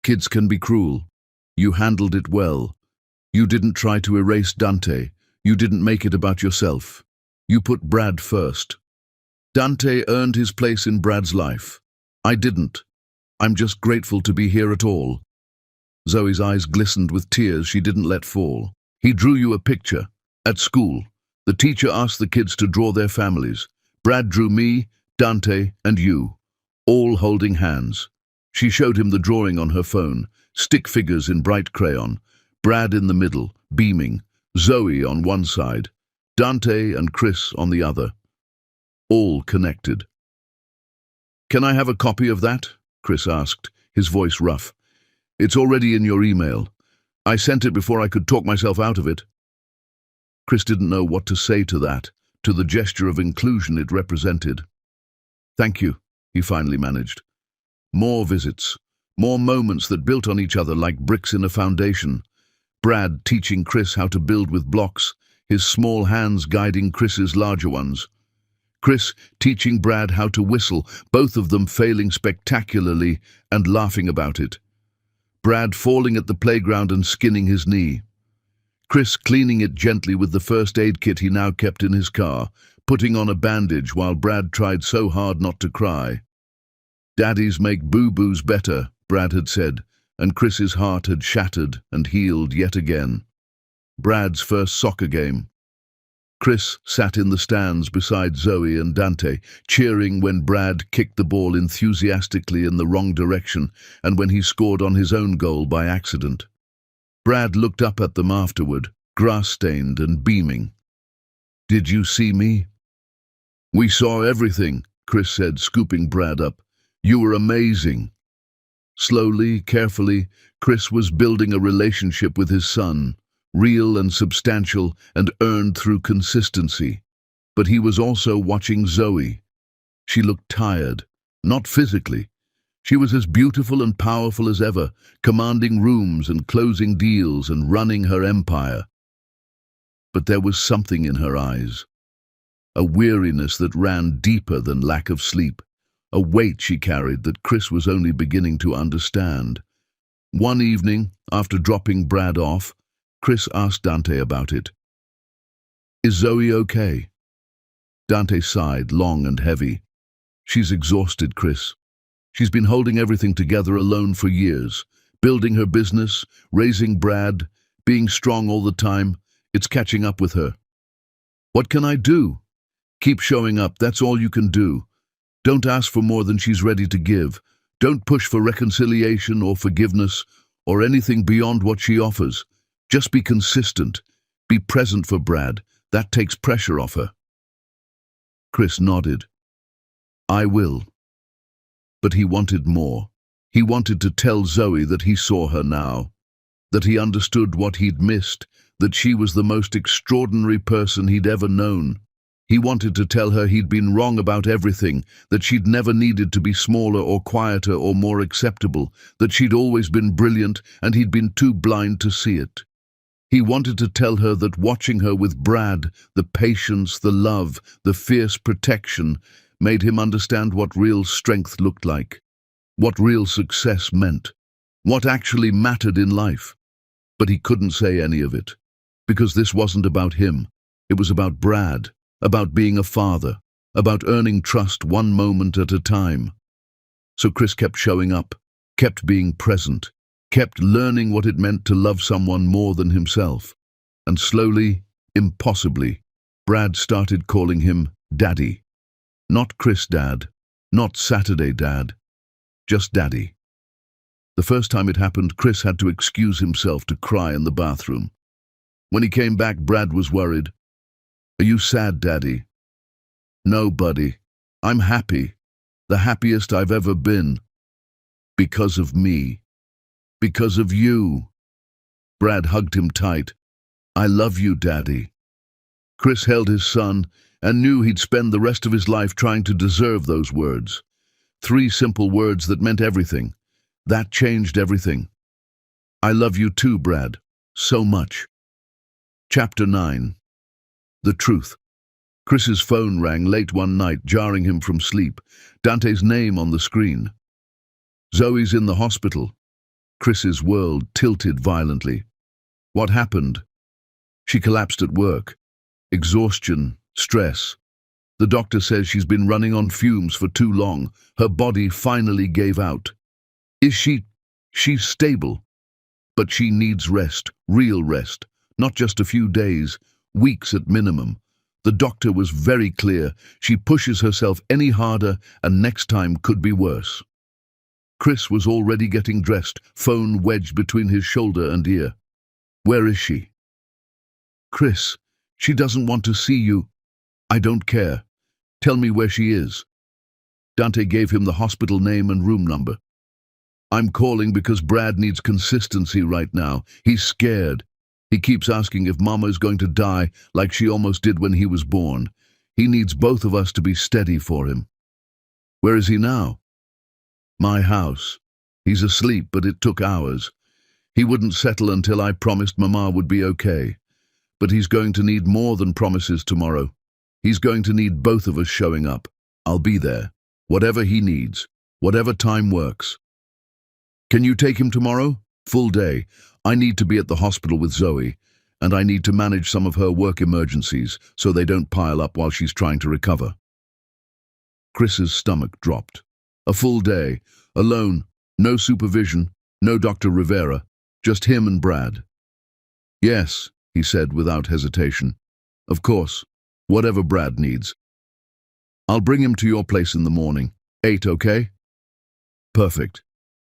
Kids can be cruel. You handled it well. You didn't try to erase Dante. You didn't make it about yourself. You put Brad first. Dante earned his place in Brad's life. I didn't. I'm just grateful to be here at all." Zoe's eyes glistened with tears she didn't let fall. He drew you a picture. At school, the teacher asked the kids to draw their families. Brad drew me, Dante, and you, all holding hands. She showed him the drawing on her phone, stick figures in bright crayon, Brad in the middle, beaming, Zoe on one side, Dante and Chris on the other. All connected. "Can I have a copy of that?" Chris asked, his voice rough. "It's already in your email. I sent it before I could talk myself out of it." Chris didn't know what to say to that, to the gesture of inclusion it represented. "Thank you," he finally managed. More visits, more moments that built on each other like bricks in a foundation. Brad teaching Chris how to build with blocks, his small hands guiding Chris's larger ones. Chris teaching Brad how to whistle, both of them failing spectacularly and laughing about it. Brad falling at the playground and skinning his knee. Chris cleaning it gently with the first aid kit he now kept in his car, putting on a bandage while Brad tried so hard not to cry. "Daddies make boo-boos better," Brad had said, and Chris's heart had shattered and healed yet again. Brad's first soccer game. Chris sat in the stands beside Zoe and Dante, cheering when Brad kicked the ball enthusiastically in the wrong direction and when he scored on his own goal by accident. Brad looked up at them afterward, grass-stained and beaming. "Did you see me?" "We saw everything," Chris said, scooping Brad up. "You were amazing." Slowly, carefully, Chris was building a relationship with his son, real and substantial and earned through consistency. But he was also watching Zoe. She looked tired, not physically. She was as beautiful and powerful as ever, commanding rooms and closing deals and running her empire. But there was something in her eyes, a weariness that ran deeper than lack of sleep, a weight she carried that Chris was only beginning to understand. One evening, after dropping Brad off, Chris asked Dante about it. "Is Zoe okay?" Dante sighed, long and heavy. "She's exhausted, Chris. She's been holding everything together alone for years, building her business, raising Brad, being strong all the time. It's catching up with her." "What can I do?" "Keep showing up, that's all you can do. Don't ask for more than she's ready to give. Don't push for reconciliation or forgiveness or anything beyond what she offers. Just be consistent. Be present for Brad. That takes pressure off her." Chris nodded. "I will." But he wanted more. He wanted to tell Zoe that he saw her now, that he understood what he'd missed, that she was the most extraordinary person he'd ever known. He wanted to tell her he'd been wrong about everything, that she'd never needed to be smaller or quieter or more acceptable, that she'd always been brilliant and he'd been too blind to see it. He wanted to tell her that watching her with Brad, the patience, the love, the fierce protection, made him understand what real strength looked like, what real success meant, what actually mattered in life. But he couldn't say any of it, because this wasn't about him. It was about Brad, about being a father, about earning trust one moment at a time. So Chris kept showing up, kept being present, kept learning what it meant to love someone more than himself. And slowly, impossibly, Brad started calling him Daddy. Not Chris Dad, not Saturday Dad, just Daddy. The first time it happened, Chris had to excuse himself to cry in the bathroom. When he came back, Brad was worried. "Are you sad, Daddy?" "No, buddy. I'm happy. The happiest I've ever been. Because of me. Because of you." Brad hugged him tight. "I love you, Daddy." Chris held his son and knew he'd spend the rest of his life trying to deserve those words. 3 simple words that meant everything. That changed everything. "I love you too, Brad. So much." Chapter 9. The truth. Chris's phone rang late one night, jarring him from sleep. Dante's name on the screen. "Zoe's in the hospital." Chris's world tilted violently. "What happened?" "She collapsed at work. Exhaustion, stress. The doctor says she's been running on fumes for too long. Her body finally gave out." "Is she's stable?" But she needs rest, real rest, not just a few days, weeks at minimum. The doctor was very clear. She pushes herself any harder and next time could be worse. Chris was already getting dressed, phone wedged between his shoulder and ear. Where is she? Chris, she doesn't want to see you. I don't care. Tell me where she is. Dante gave him the hospital name and room number. I'm calling because Brad needs consistency right now. He's scared. He keeps asking if Mama is going to die like she almost did when he was born. He needs both of us to be steady for him. Where is he now? My house. He's asleep, but it took hours. He wouldn't settle until I promised Mama would be okay. But he's going to need more than promises tomorrow. He's going to need both of us showing up. I'll be there. Whatever he needs. Whatever time works. Can you take him tomorrow? Full day. I need to be at the hospital with Zoe, and I need to manage some of her work emergencies so they don't pile up while she's trying to recover. Chris's stomach dropped. A full day, alone, no supervision, no Dr. Rivera, just him and Brad. Yes, he said without hesitation. Of course, whatever Brad needs. I'll bring him to your place in the morning. 8, okay? Perfect.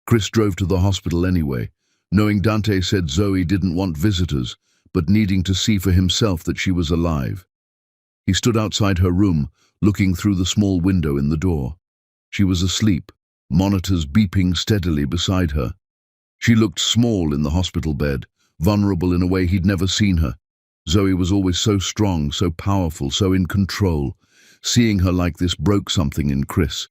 Chris drove to the hospital anyway, knowing Dante said Zoe didn't want visitors, but needing to see for himself that she was alive. He stood outside her room, looking through the small window in the door. She was asleep, monitors beeping steadily beside her. She looked small in the hospital bed, vulnerable in a way he'd never seen her. Zoe was always so strong, so powerful, so in control. Seeing her like this broke something in Chris.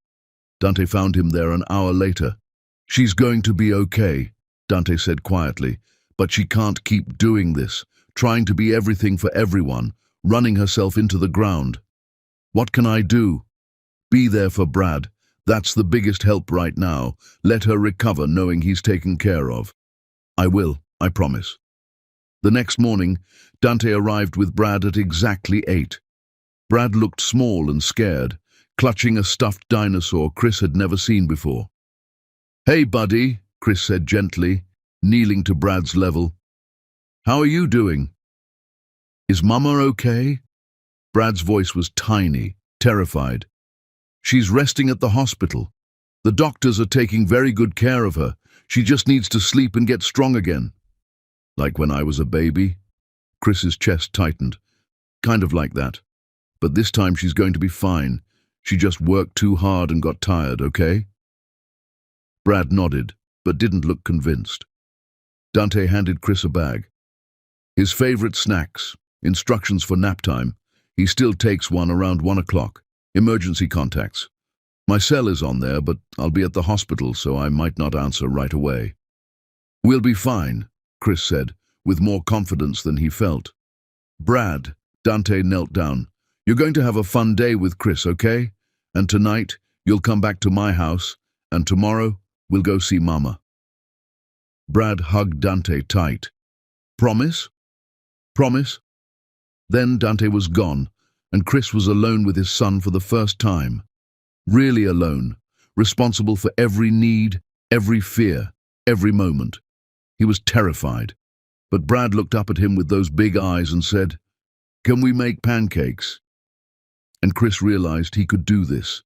Dante found him there an hour later. She's going to be okay, Dante said quietly, but she can't keep doing this, trying to be everything for everyone, running herself into the ground. What can I do? Be there for Brad. That's the biggest help right now. Let her recover knowing he's taken care of. I will, I promise. The next morning, Dante arrived with Brad at exactly 8. Brad looked small and scared, clutching a stuffed dinosaur Chris had never seen before. Hey, buddy, Chris said gently, kneeling to Brad's level. How are you doing? Is Mama okay? Brad's voice was tiny, terrified. She's resting at the hospital. The doctors are taking very good care of her. She just needs to sleep and get strong again. Like when I was a baby? Chris's chest tightened. Kind of like that. But this time she's going to be fine. She just worked too hard and got tired, okay? Brad nodded, but didn't look convinced. Dante handed Chris a bag. His favorite snacks, instructions for nap time. He still takes one around 1 o'clock. Emergency contacts. My cell is on there, but I'll be at the hospital, so I might not answer right away. We'll be fine, Chris said, with more confidence than he felt. Brad, Dante knelt down. You're going to have a fun day with Chris, okay? And tonight, you'll come back to my house, and tomorrow, we'll go see Mama. Brad hugged Dante tight. Promise? Promise? Then Dante was gone, and Chris was alone with his son for the first time. Really alone, responsible for every need, every fear, every moment. He was terrified. But Brad looked up at him with those big eyes and said, "Can we make pancakes?" And Chris realized he could do this.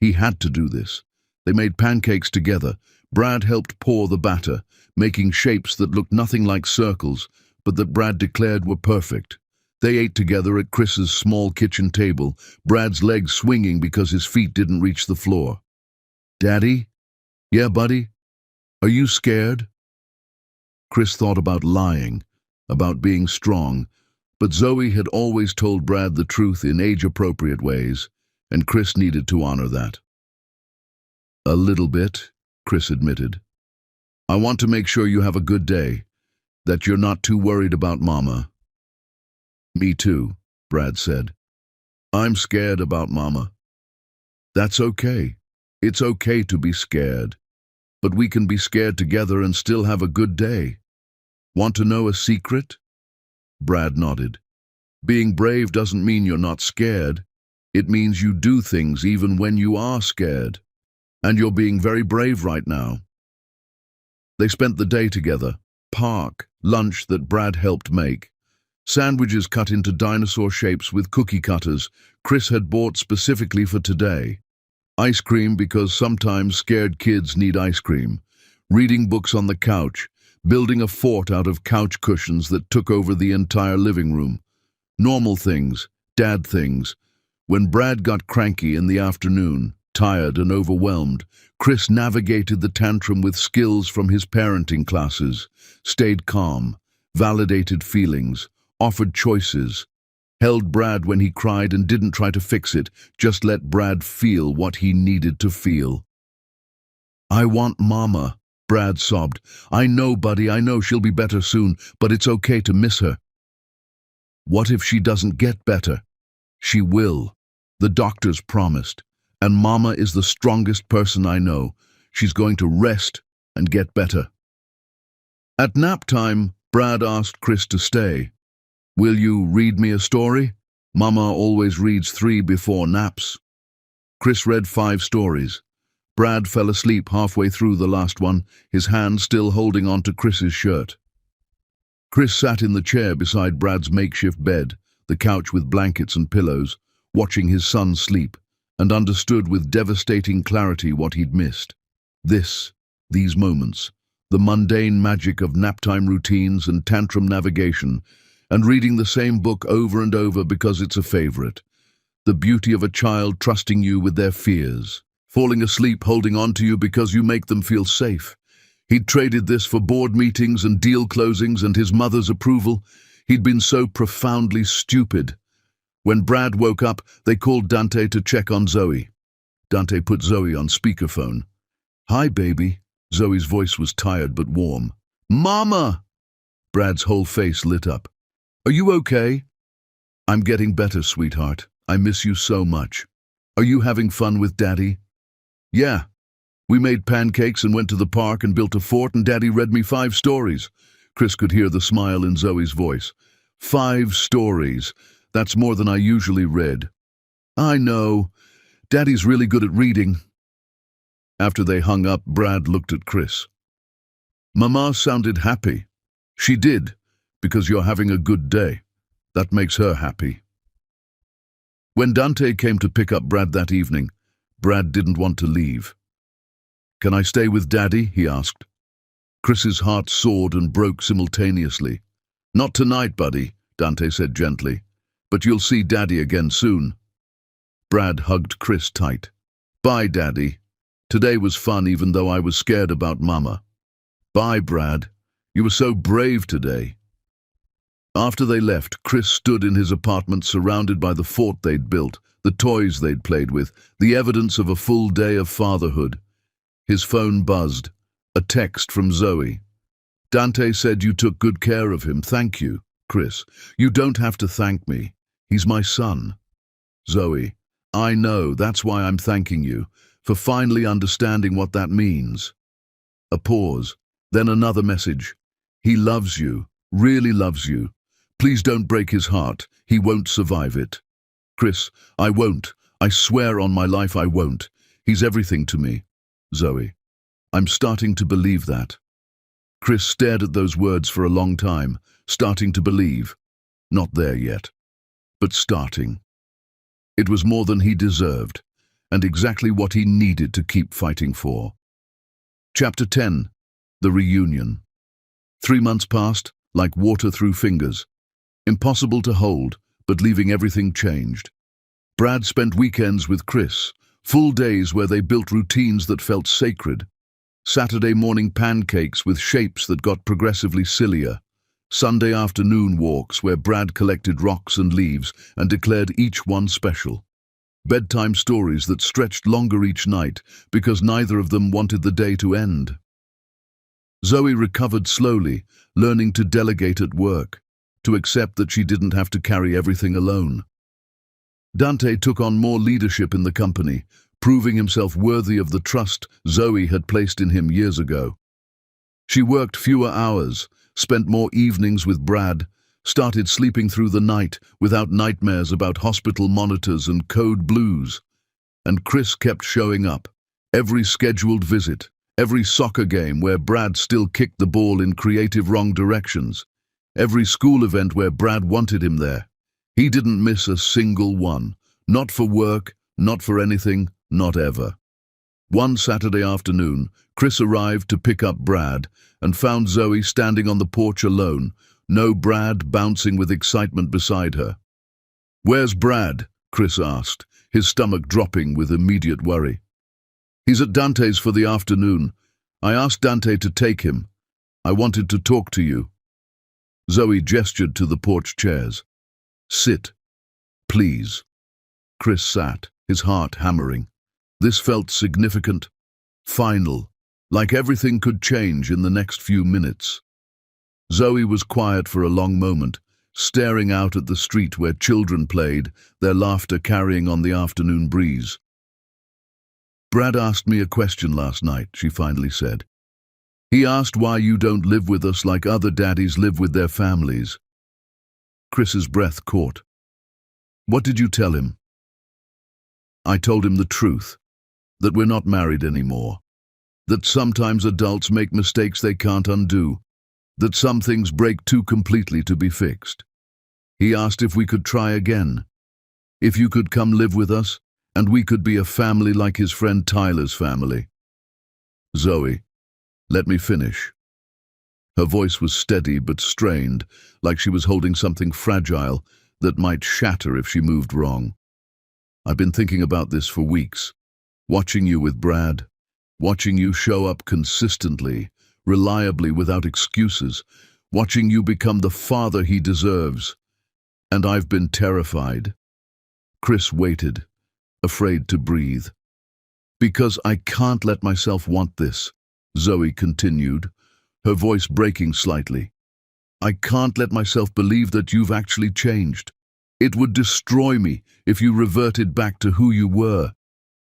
He had to do this. They made pancakes together. Brad helped pour the batter, making shapes that looked nothing like circles, but that Brad declared were perfect. They ate together at Chris's small kitchen table, Brad's legs swinging because his feet didn't reach the floor. Daddy? Yeah, buddy? Are you scared? Chris thought about lying, about being strong, but Zoe had always told Brad the truth in age-appropriate ways, and Chris needed to honor that. A little bit, Chris admitted. I want to make sure you have a good day, that you're not too worried about Mama. Me too, Brad said. I'm scared about Mama. That's okay. It's okay to be scared. But we can be scared together and still have a good day. Want to know a secret? Brad nodded. Being brave doesn't mean you're not scared. It means you do things even when you are scared. And you're being very brave right now. They spent the day together, park lunch that Brad helped make. Sandwiches cut into dinosaur shapes with cookie cutters Chris had bought specifically for today. Ice cream because sometimes scared kids need ice cream. Reading books on the couch, building a fort out of couch cushions that took over the entire living room. Normal things, dad things. When Brad got cranky in the afternoon, tired and overwhelmed, Chris navigated the tantrum with skills from his parenting classes, stayed calm, validated feelings, offered choices, held Brad when he cried and didn't try to fix it, just let Brad feel what he needed to feel. "I want Mama," Brad sobbed. "I know, buddy, I know she'll be better soon, but it's okay to miss her." "What if she doesn't get better?" "She will. The doctors promised. And Mama is the strongest person I know. She's going to rest and get better." At nap time, Brad asked Chris to stay. "Will you read me a story? Mama always reads 3 before naps." Chris read 5 stories. Brad fell asleep halfway through the last one, his hand still holding onto Chris's shirt. Chris sat in the chair beside Brad's makeshift bed, the couch with blankets and pillows, watching his son sleep, and understood with devastating clarity what he'd missed. These moments, the mundane magic of naptime routines and tantrum navigation, and reading the same book over and over because it's a favorite. The beauty of a child trusting you with their fears, falling asleep holding on to you because you make them feel safe. He'd traded this for board meetings and deal closings and his mother's approval. He'd been so profoundly stupid. When Brad woke up, they called Dante to check on Zoe. Dante put Zoe on speakerphone. "Hi, baby." Zoe's voice was tired but warm. "Mama!" Brad's whole face lit up. "Are you okay?" "I'm getting better, sweetheart. I miss you so much. Are you having fun with Daddy?" "Yeah. We made pancakes and went to the park and built a fort and Daddy read me 5 stories. Chris could hear the smile in Zoe's voice. 5 stories. That's more than I usually read." "I know. Daddy's really good at reading." After they hung up, Brad looked at Chris. "Mama sounded happy." "She did, because you're having a good day. That makes her happy." When Dante came to pick up Brad that evening, Brad didn't want to leave. "Can I stay with Daddy?" he asked. Chris's heart soared and broke simultaneously. "Not tonight, buddy," Dante said gently. "But you'll see Daddy again soon." Brad hugged Chris tight. "Bye, Daddy. Today was fun even though I was scared about Mama." "Bye, Brad. You were so brave today." After they left, Chris stood in his apartment surrounded by the fort they'd built, the toys they'd played with, the evidence of a full day of fatherhood. His phone buzzed. A text from Zoe. "Dante said you took good care of him. Thank you, Chris. You don't have to thank me. He's my son." Zoe: "I know, that's why I'm thanking you, for finally understanding what that means." A pause, then another message. "He loves you, really loves you. Please don't break his heart. He won't survive it." Chris: "I won't. I swear on my life I won't. He's everything to me." Zoe: "I'm starting to believe that." Chris stared at those words for a long time, starting to believe. Not there yet, but starting. It was more than he deserved, and exactly what he needed to keep fighting for. Chapter 10. The Reunion. 3 months passed, like water through fingers. Impossible to hold, but leaving everything changed. Brad spent weekends with Chris, full days where they built routines that felt sacred. Saturday morning pancakes with shapes that got progressively sillier. Sunday afternoon walks where Brad collected rocks and leaves and declared each one special. Bedtime stories that stretched longer each night because neither of them wanted the day to end. Zoe recovered slowly, learning to delegate at work, to accept that she didn't have to carry everything alone. Dante took on more leadership in the company, proving himself worthy of the trust Zoe had placed in him years ago. She worked fewer hours, spent more evenings with Brad, started sleeping through the night without nightmares about hospital monitors and code blues. And Chris kept showing up, every scheduled visit, Every soccer game where Brad still kicked the ball in creative wrong directions. Every school event where Brad wanted him there. He didn't miss a single one. Not for work, not for anything, not ever. One Saturday afternoon, Chris arrived to pick up Brad and found Zoe standing on the porch alone, no Brad bouncing with excitement beside her. "Where's Brad?" Chris asked, his stomach dropping with immediate worry. "He's at Dante's for the afternoon. I asked Dante to take him. I wanted to talk to you." Zoe gestured to the porch chairs. "Sit, please." Chris sat, his heart hammering. This felt significant, final, like everything could change in the next few minutes. Zoe was quiet for a long moment, staring out at the street where children played, their laughter carrying on the afternoon breeze. "Brad asked me a question last night," she finally said. "He asked why you don't live with us like other daddies live with their families." Chris's breath caught. "What did you tell him?" "I told him the truth, that we're not married anymore, that sometimes adults make mistakes they can't undo, that some things break too completely to be fixed. He asked if we could try again, if you could come live with us, and we could be a family like his friend Tyler's family." "Zoe, let me finish." Her voice was steady but strained, like she was holding something fragile that might shatter if she moved wrong. "I've been thinking about this for weeks, watching you with Brad, watching you show up consistently, reliably without excuses, watching you become the father he deserves. And I've been terrified." Chris waited, afraid to breathe. "Because I can't let myself want this," Zoe continued, her voice breaking slightly. "I can't let myself believe that you've actually changed. It would destroy me if you reverted back to who you were,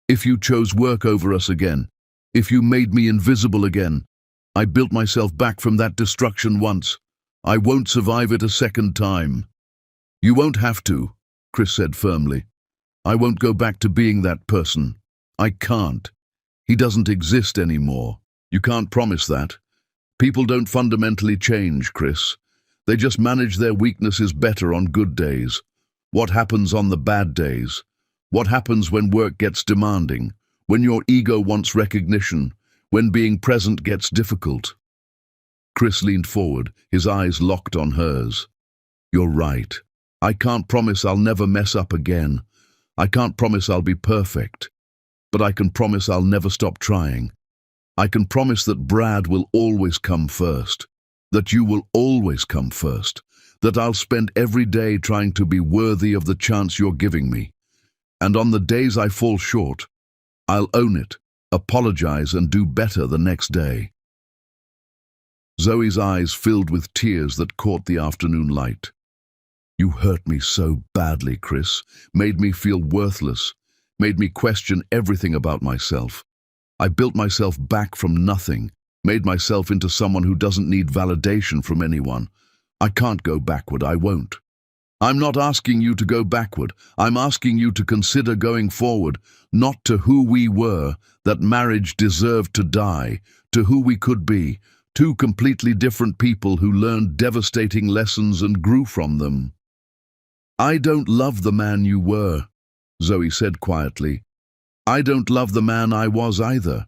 if you chose work over us again, if you made me invisible again. I built myself back from that destruction once. I won't survive it a second time." "You won't have to," Chris said firmly. "I won't go back to being that person. I can't. He doesn't exist anymore. You can't promise that. People don't fundamentally change, Chris. They just manage their weaknesses better on good days. What happens on the bad days? What happens when work gets demanding? When your ego wants recognition? When being present gets difficult?" Chris leaned forward, his eyes locked on hers. "You're right. I can't promise I'll never mess up again. I can't promise I'll be perfect. But I can promise I'll never stop trying. I can promise that Brad will always come first. That you will always come first. That I'll spend every day trying to be worthy of the chance you're giving me. And on the days I fall short, I'll own it, apologize, and do better the next day." Zoe's eyes filled with tears that caught the afternoon light. "You hurt me so badly, Chris, made me feel worthless, made me question everything about myself. I built myself back from nothing, made myself into someone who doesn't need validation from anyone. I can't go backward, I won't. I'm not asking you to go backward. I'm asking you to consider going forward, not to who we were, that marriage deserved to die, to who we could be, two completely different people who learned devastating lessons and grew from them." "I don't love the man you were," Zoe said quietly. "I don't love the man I was either.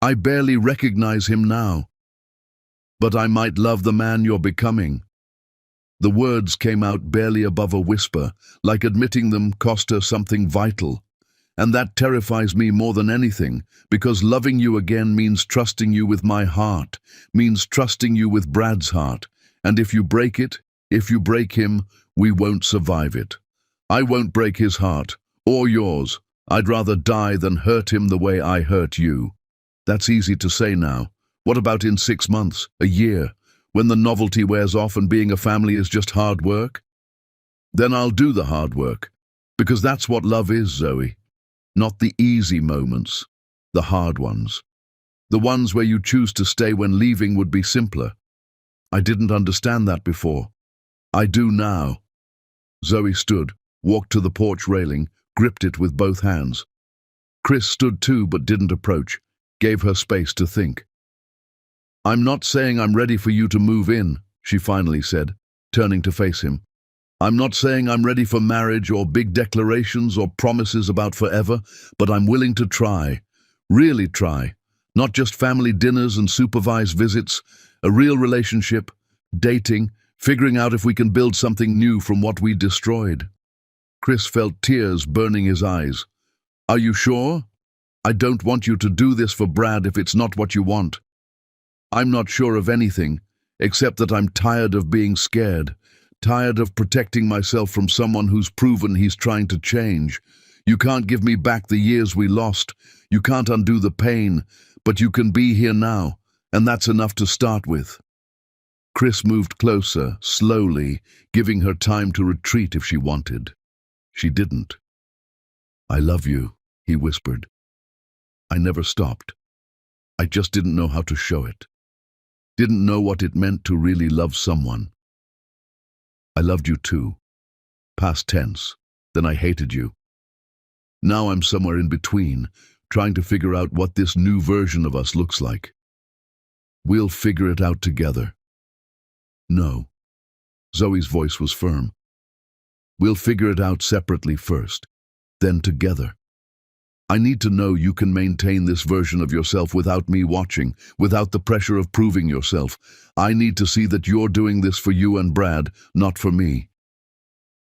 I barely recognize him now. But I might love the man you're becoming." The words came out barely above a whisper, like admitting them cost her something vital. "And that terrifies me more than anything, because loving you again means trusting you with my heart, means trusting you with Brad's heart. And if you break it, if you break him, we won't survive it. I won't break his heart, or yours. I'd rather die than hurt him the way I hurt you." That's easy to say now. What about in 6 months, a year, when the novelty wears off and being a family is just hard work? Then I'll do the hard work, because that's what love is, Zoe. Not the easy moments, the hard ones. The ones where you choose to stay when leaving would be simpler. I didn't understand that before. I do now. Zoe stood, walked to the porch railing, gripped it with both hands. Chris stood too but didn't approach. gave her space to think. "I'm not saying I'm ready for you to move in," she finally said, turning to face him. "I'm not saying I'm ready for marriage or big declarations or promises about forever, but I'm willing to try, really try. Not just family dinners and supervised visits, a real relationship, dating, figuring out if we can build something new from what we destroyed." Chris felt tears burning his eyes. "Are you sure? I don't want you to do this for Brad if it's not what you want." "I'm not sure of anything, except that I'm tired of being scared. Tired of protecting myself from someone who's proven he's trying to change. You can't give me back the years we lost. You can't undo the pain, but you can be here now, and that's enough to start with." Chris moved closer, slowly, giving her time to retreat if she wanted. She didn't. "I love you," he whispered. "I never stopped. I just didn't know how to show it. Didn't know what it meant to really love someone. I loved you too. Past tense. Then I hated you. Now I'm somewhere in between, trying to figure out what this new version of us looks like. We'll figure it out together." "No." Zoe's voice was firm. "We'll figure it out separately first, then together. I need to know you can maintain this version of yourself without me watching, without the pressure of proving yourself. I need to see that you're doing this for you and Brad, not for me."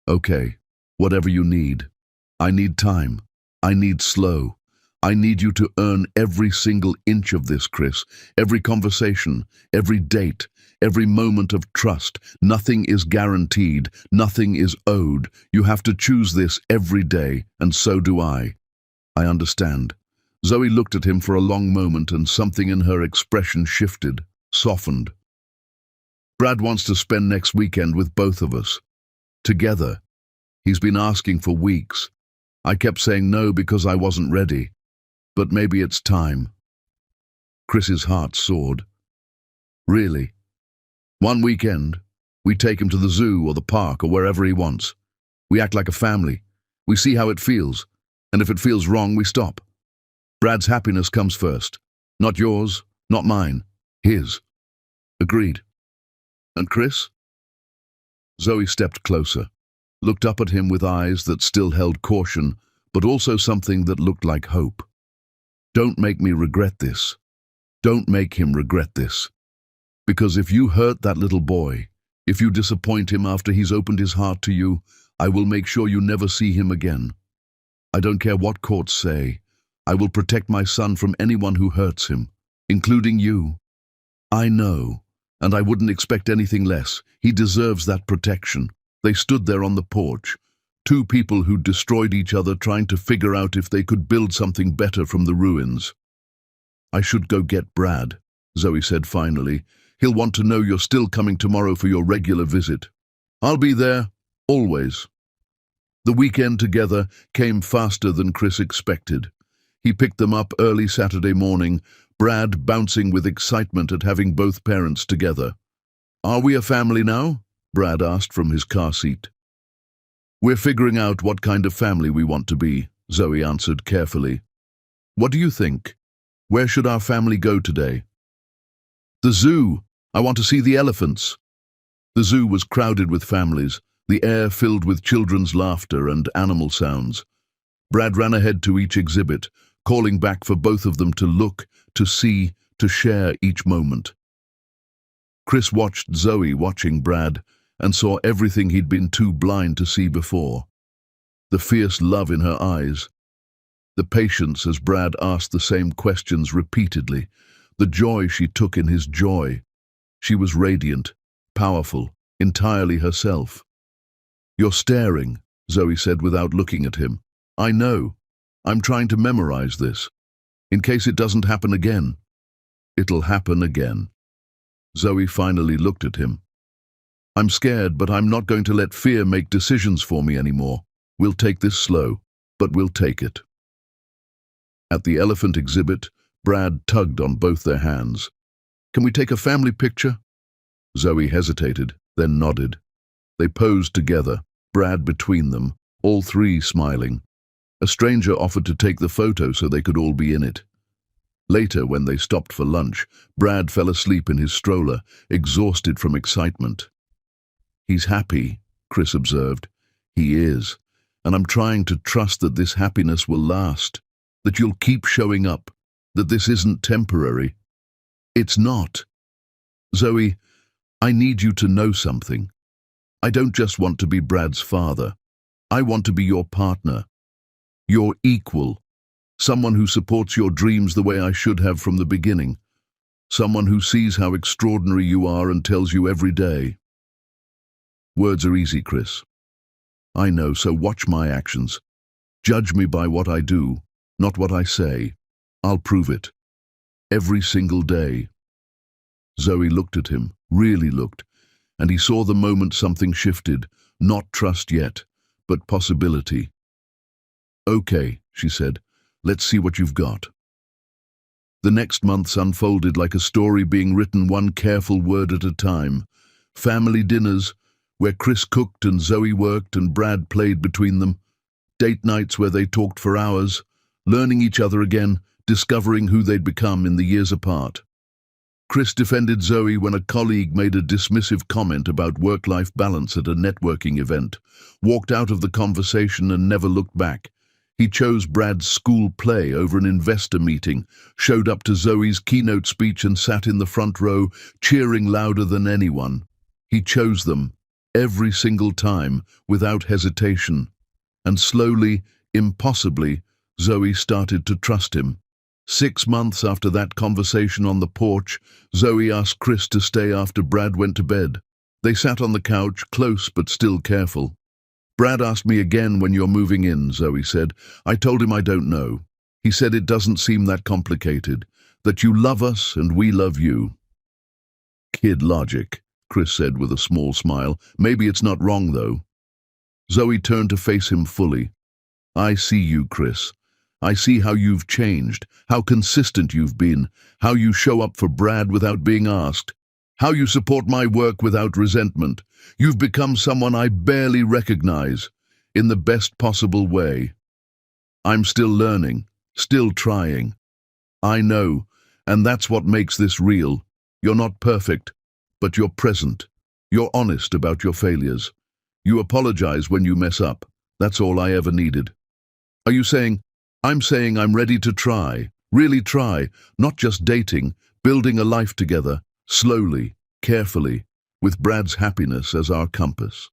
"Okay, whatever you need. I need time. I need slow. I need you to earn every single inch of this, Chris. Every conversation, every date, every moment of trust. Nothing is guaranteed. Nothing is owed. You have to choose this every day, and so do I." "I understand." Zoe looked at him for a long moment, and something in her expression shifted, softened. "Brad wants to spend next weekend with both of us. Together. He's been asking for weeks. I kept saying no because I wasn't ready. But maybe it's time." Chris's heart soared. "Really? One weekend? We take him to the zoo or the park or wherever he wants. We act like a family. We see how it feels. And if it feels wrong, we stop. Brad's happiness comes first. Not yours, not mine. His. Agreed. And Chris?" Zoe stepped closer, looked up at him with eyes that still held caution, but also something that looked like hope. "Don't make me regret this. Don't make him regret this. Because if you hurt that little boy, if you disappoint him after he's opened his heart to you, I will make sure you never see him again. I don't care what courts say. I will protect my son from anyone who hurts him, including you. I know, and I wouldn't expect anything less. He deserves that protection." They stood there on the porch, two people who destroyed each other trying to figure out if they could build something better from the ruins. "I should go get Brad," Zoe said finally. "He'll want to know you're still coming tomorrow for your regular visit." "I'll be there, always." The weekend together came faster than Chris expected. He picked them up early Saturday morning, Brad bouncing with excitement at having both parents together. "Are we a family now?" Brad asked from his car seat. "We're figuring out what kind of family we want to be," Zoe answered carefully. "What do you think? Where should our family go today?" "The zoo. I want to see the elephants." The zoo was crowded with families, the air filled with children's laughter and animal sounds. Brad ran ahead to each exhibit, calling back for both of them to look, to see, to share each moment. Chris watched Zoe watching Brad and saw everything he'd been too blind to see before. The fierce love in her eyes, the patience as Brad asked the same questions repeatedly, the joy she took in his joy. She was radiant, powerful, entirely herself. "You're staring," Zoe said without looking at him. "I know. I'm trying to memorize this. In case it doesn't happen again." "It'll happen again." Zoe finally looked at him. "I'm scared, but I'm not going to let fear make decisions for me anymore. We'll take this slow, but we'll take it." At the elephant exhibit, Brad tugged on both their hands. "Can we take a family picture?" Zoe hesitated, then nodded. They posed together, Brad between them, all three smiling. A stranger offered to take the photo so they could all be in it. Later, when they stopped for lunch, Brad fell asleep in his stroller, exhausted from excitement. "He's happy," Chris observed. "He is. And I'm trying to trust that this happiness will last, that you'll keep showing up, that this isn't temporary." "It's not. Zoe, I need you to know something. I don't just want to be Brad's father. I want to be your partner, your equal, someone who supports your dreams the way I should have from the beginning, someone who sees how extraordinary you are and tells you every day." "Words are easy, Chris. I know, so watch my actions. Judge me by what I do, not what I say. I'll prove it. Every single day." Zoe looked at him, really looked, and he saw the moment something shifted, not trust yet, but possibility. "Okay," she said, "let's see what you've got." The next months unfolded like a story being written one careful word at a time. Family dinners, where Chris cooked and Zoe worked and Brad played between them. Date nights where they talked for hours, learning each other again, discovering who they'd become in the years apart. Chris defended Zoe when a colleague made a dismissive comment about work-life balance at a networking event, walked out of the conversation and never looked back. He chose Brad's school play over an investor meeting, showed up to Zoe's keynote speech and sat in the front row, cheering louder than anyone. He chose them, every single time, without hesitation. And slowly, impossibly, Zoe started to trust him. 6 months after that conversation on the porch, Zoe asked Chris to stay after Brad went to bed. They sat on the couch, close but still careful. "Brad asked me again when you're moving in," Zoe said. "I told him I don't know. He said it doesn't seem that complicated, that you love us and we love you." "Kid logic," Chris said with a small smile. "Maybe it's not wrong, though." Zoe turned to face him fully. "I see you, Chris. I see how you've changed, how consistent you've been, how you show up for Brad without being asked, how you support my work without resentment. You've become someone I barely recognize, in the best possible way. I'm still learning, still trying. I know, and that's what makes this real. You're not perfect, but you're present. You're honest about your failures. You apologize when you mess up. That's all I ever needed." "Are you saying—" "I'm saying I'm ready to try, really try, not just dating, building a life together, slowly, carefully, with Brad's happiness as our compass."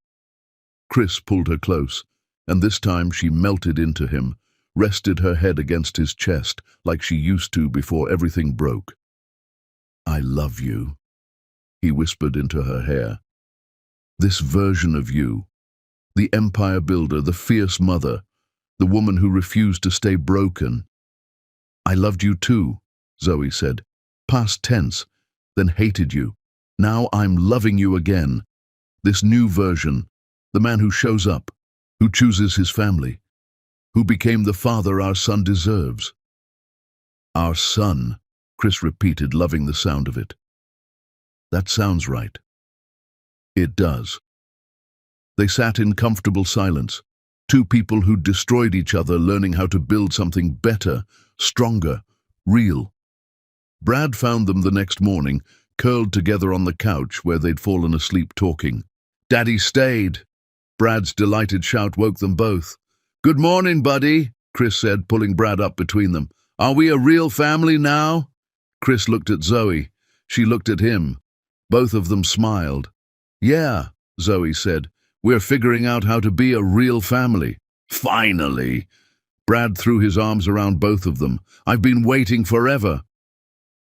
Chris pulled her close, and this time she melted into him, rested her head against his chest like she used to before everything broke. "I love you," he whispered into her hair. "This version of you, the empire builder, the fierce mother, the woman who refused to stay broken." "I loved you too," Zoe said, past tense, "then hated you. Now I'm loving you again. This new version, the man who shows up, who chooses his family, who became the father our son deserves." "Our son," Chris repeated, loving the sound of it. "That sounds right." It does. They sat in comfortable silence, two people who'd destroyed each other learning how to build something better, stronger, real. Brad found them the next morning, curled together on the couch where they'd fallen asleep talking. "Daddy stayed." Brad's delighted shout woke them both. "Good morning, buddy," Chris said, pulling Brad up between them. "Are we a real family now?" Chris looked at Zoe. She looked at him. Both of them smiled. "Yeah," Zoe said. "We're figuring out how to be a real family." "Finally!" Brad threw his arms around both of them. "I've been waiting forever."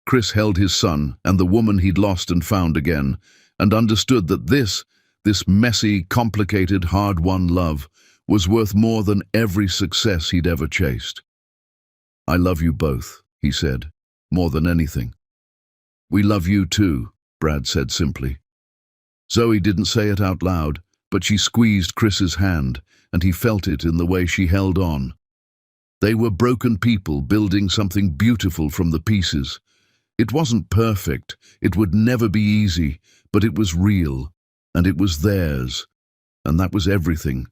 Chris held his son and the woman he'd lost and found again, and understood that this messy, complicated, hard-won love was worth more than every success he'd ever chased. "I love you both," he said, "more than anything." "We love you too," Brad said simply. Zoe didn't say it out loud, but she squeezed Chris's hand, and he felt it in the way she held on. They were broken people building something beautiful from the pieces. It wasn't perfect, it would never be easy, but it was real, and it was theirs, and that was everything.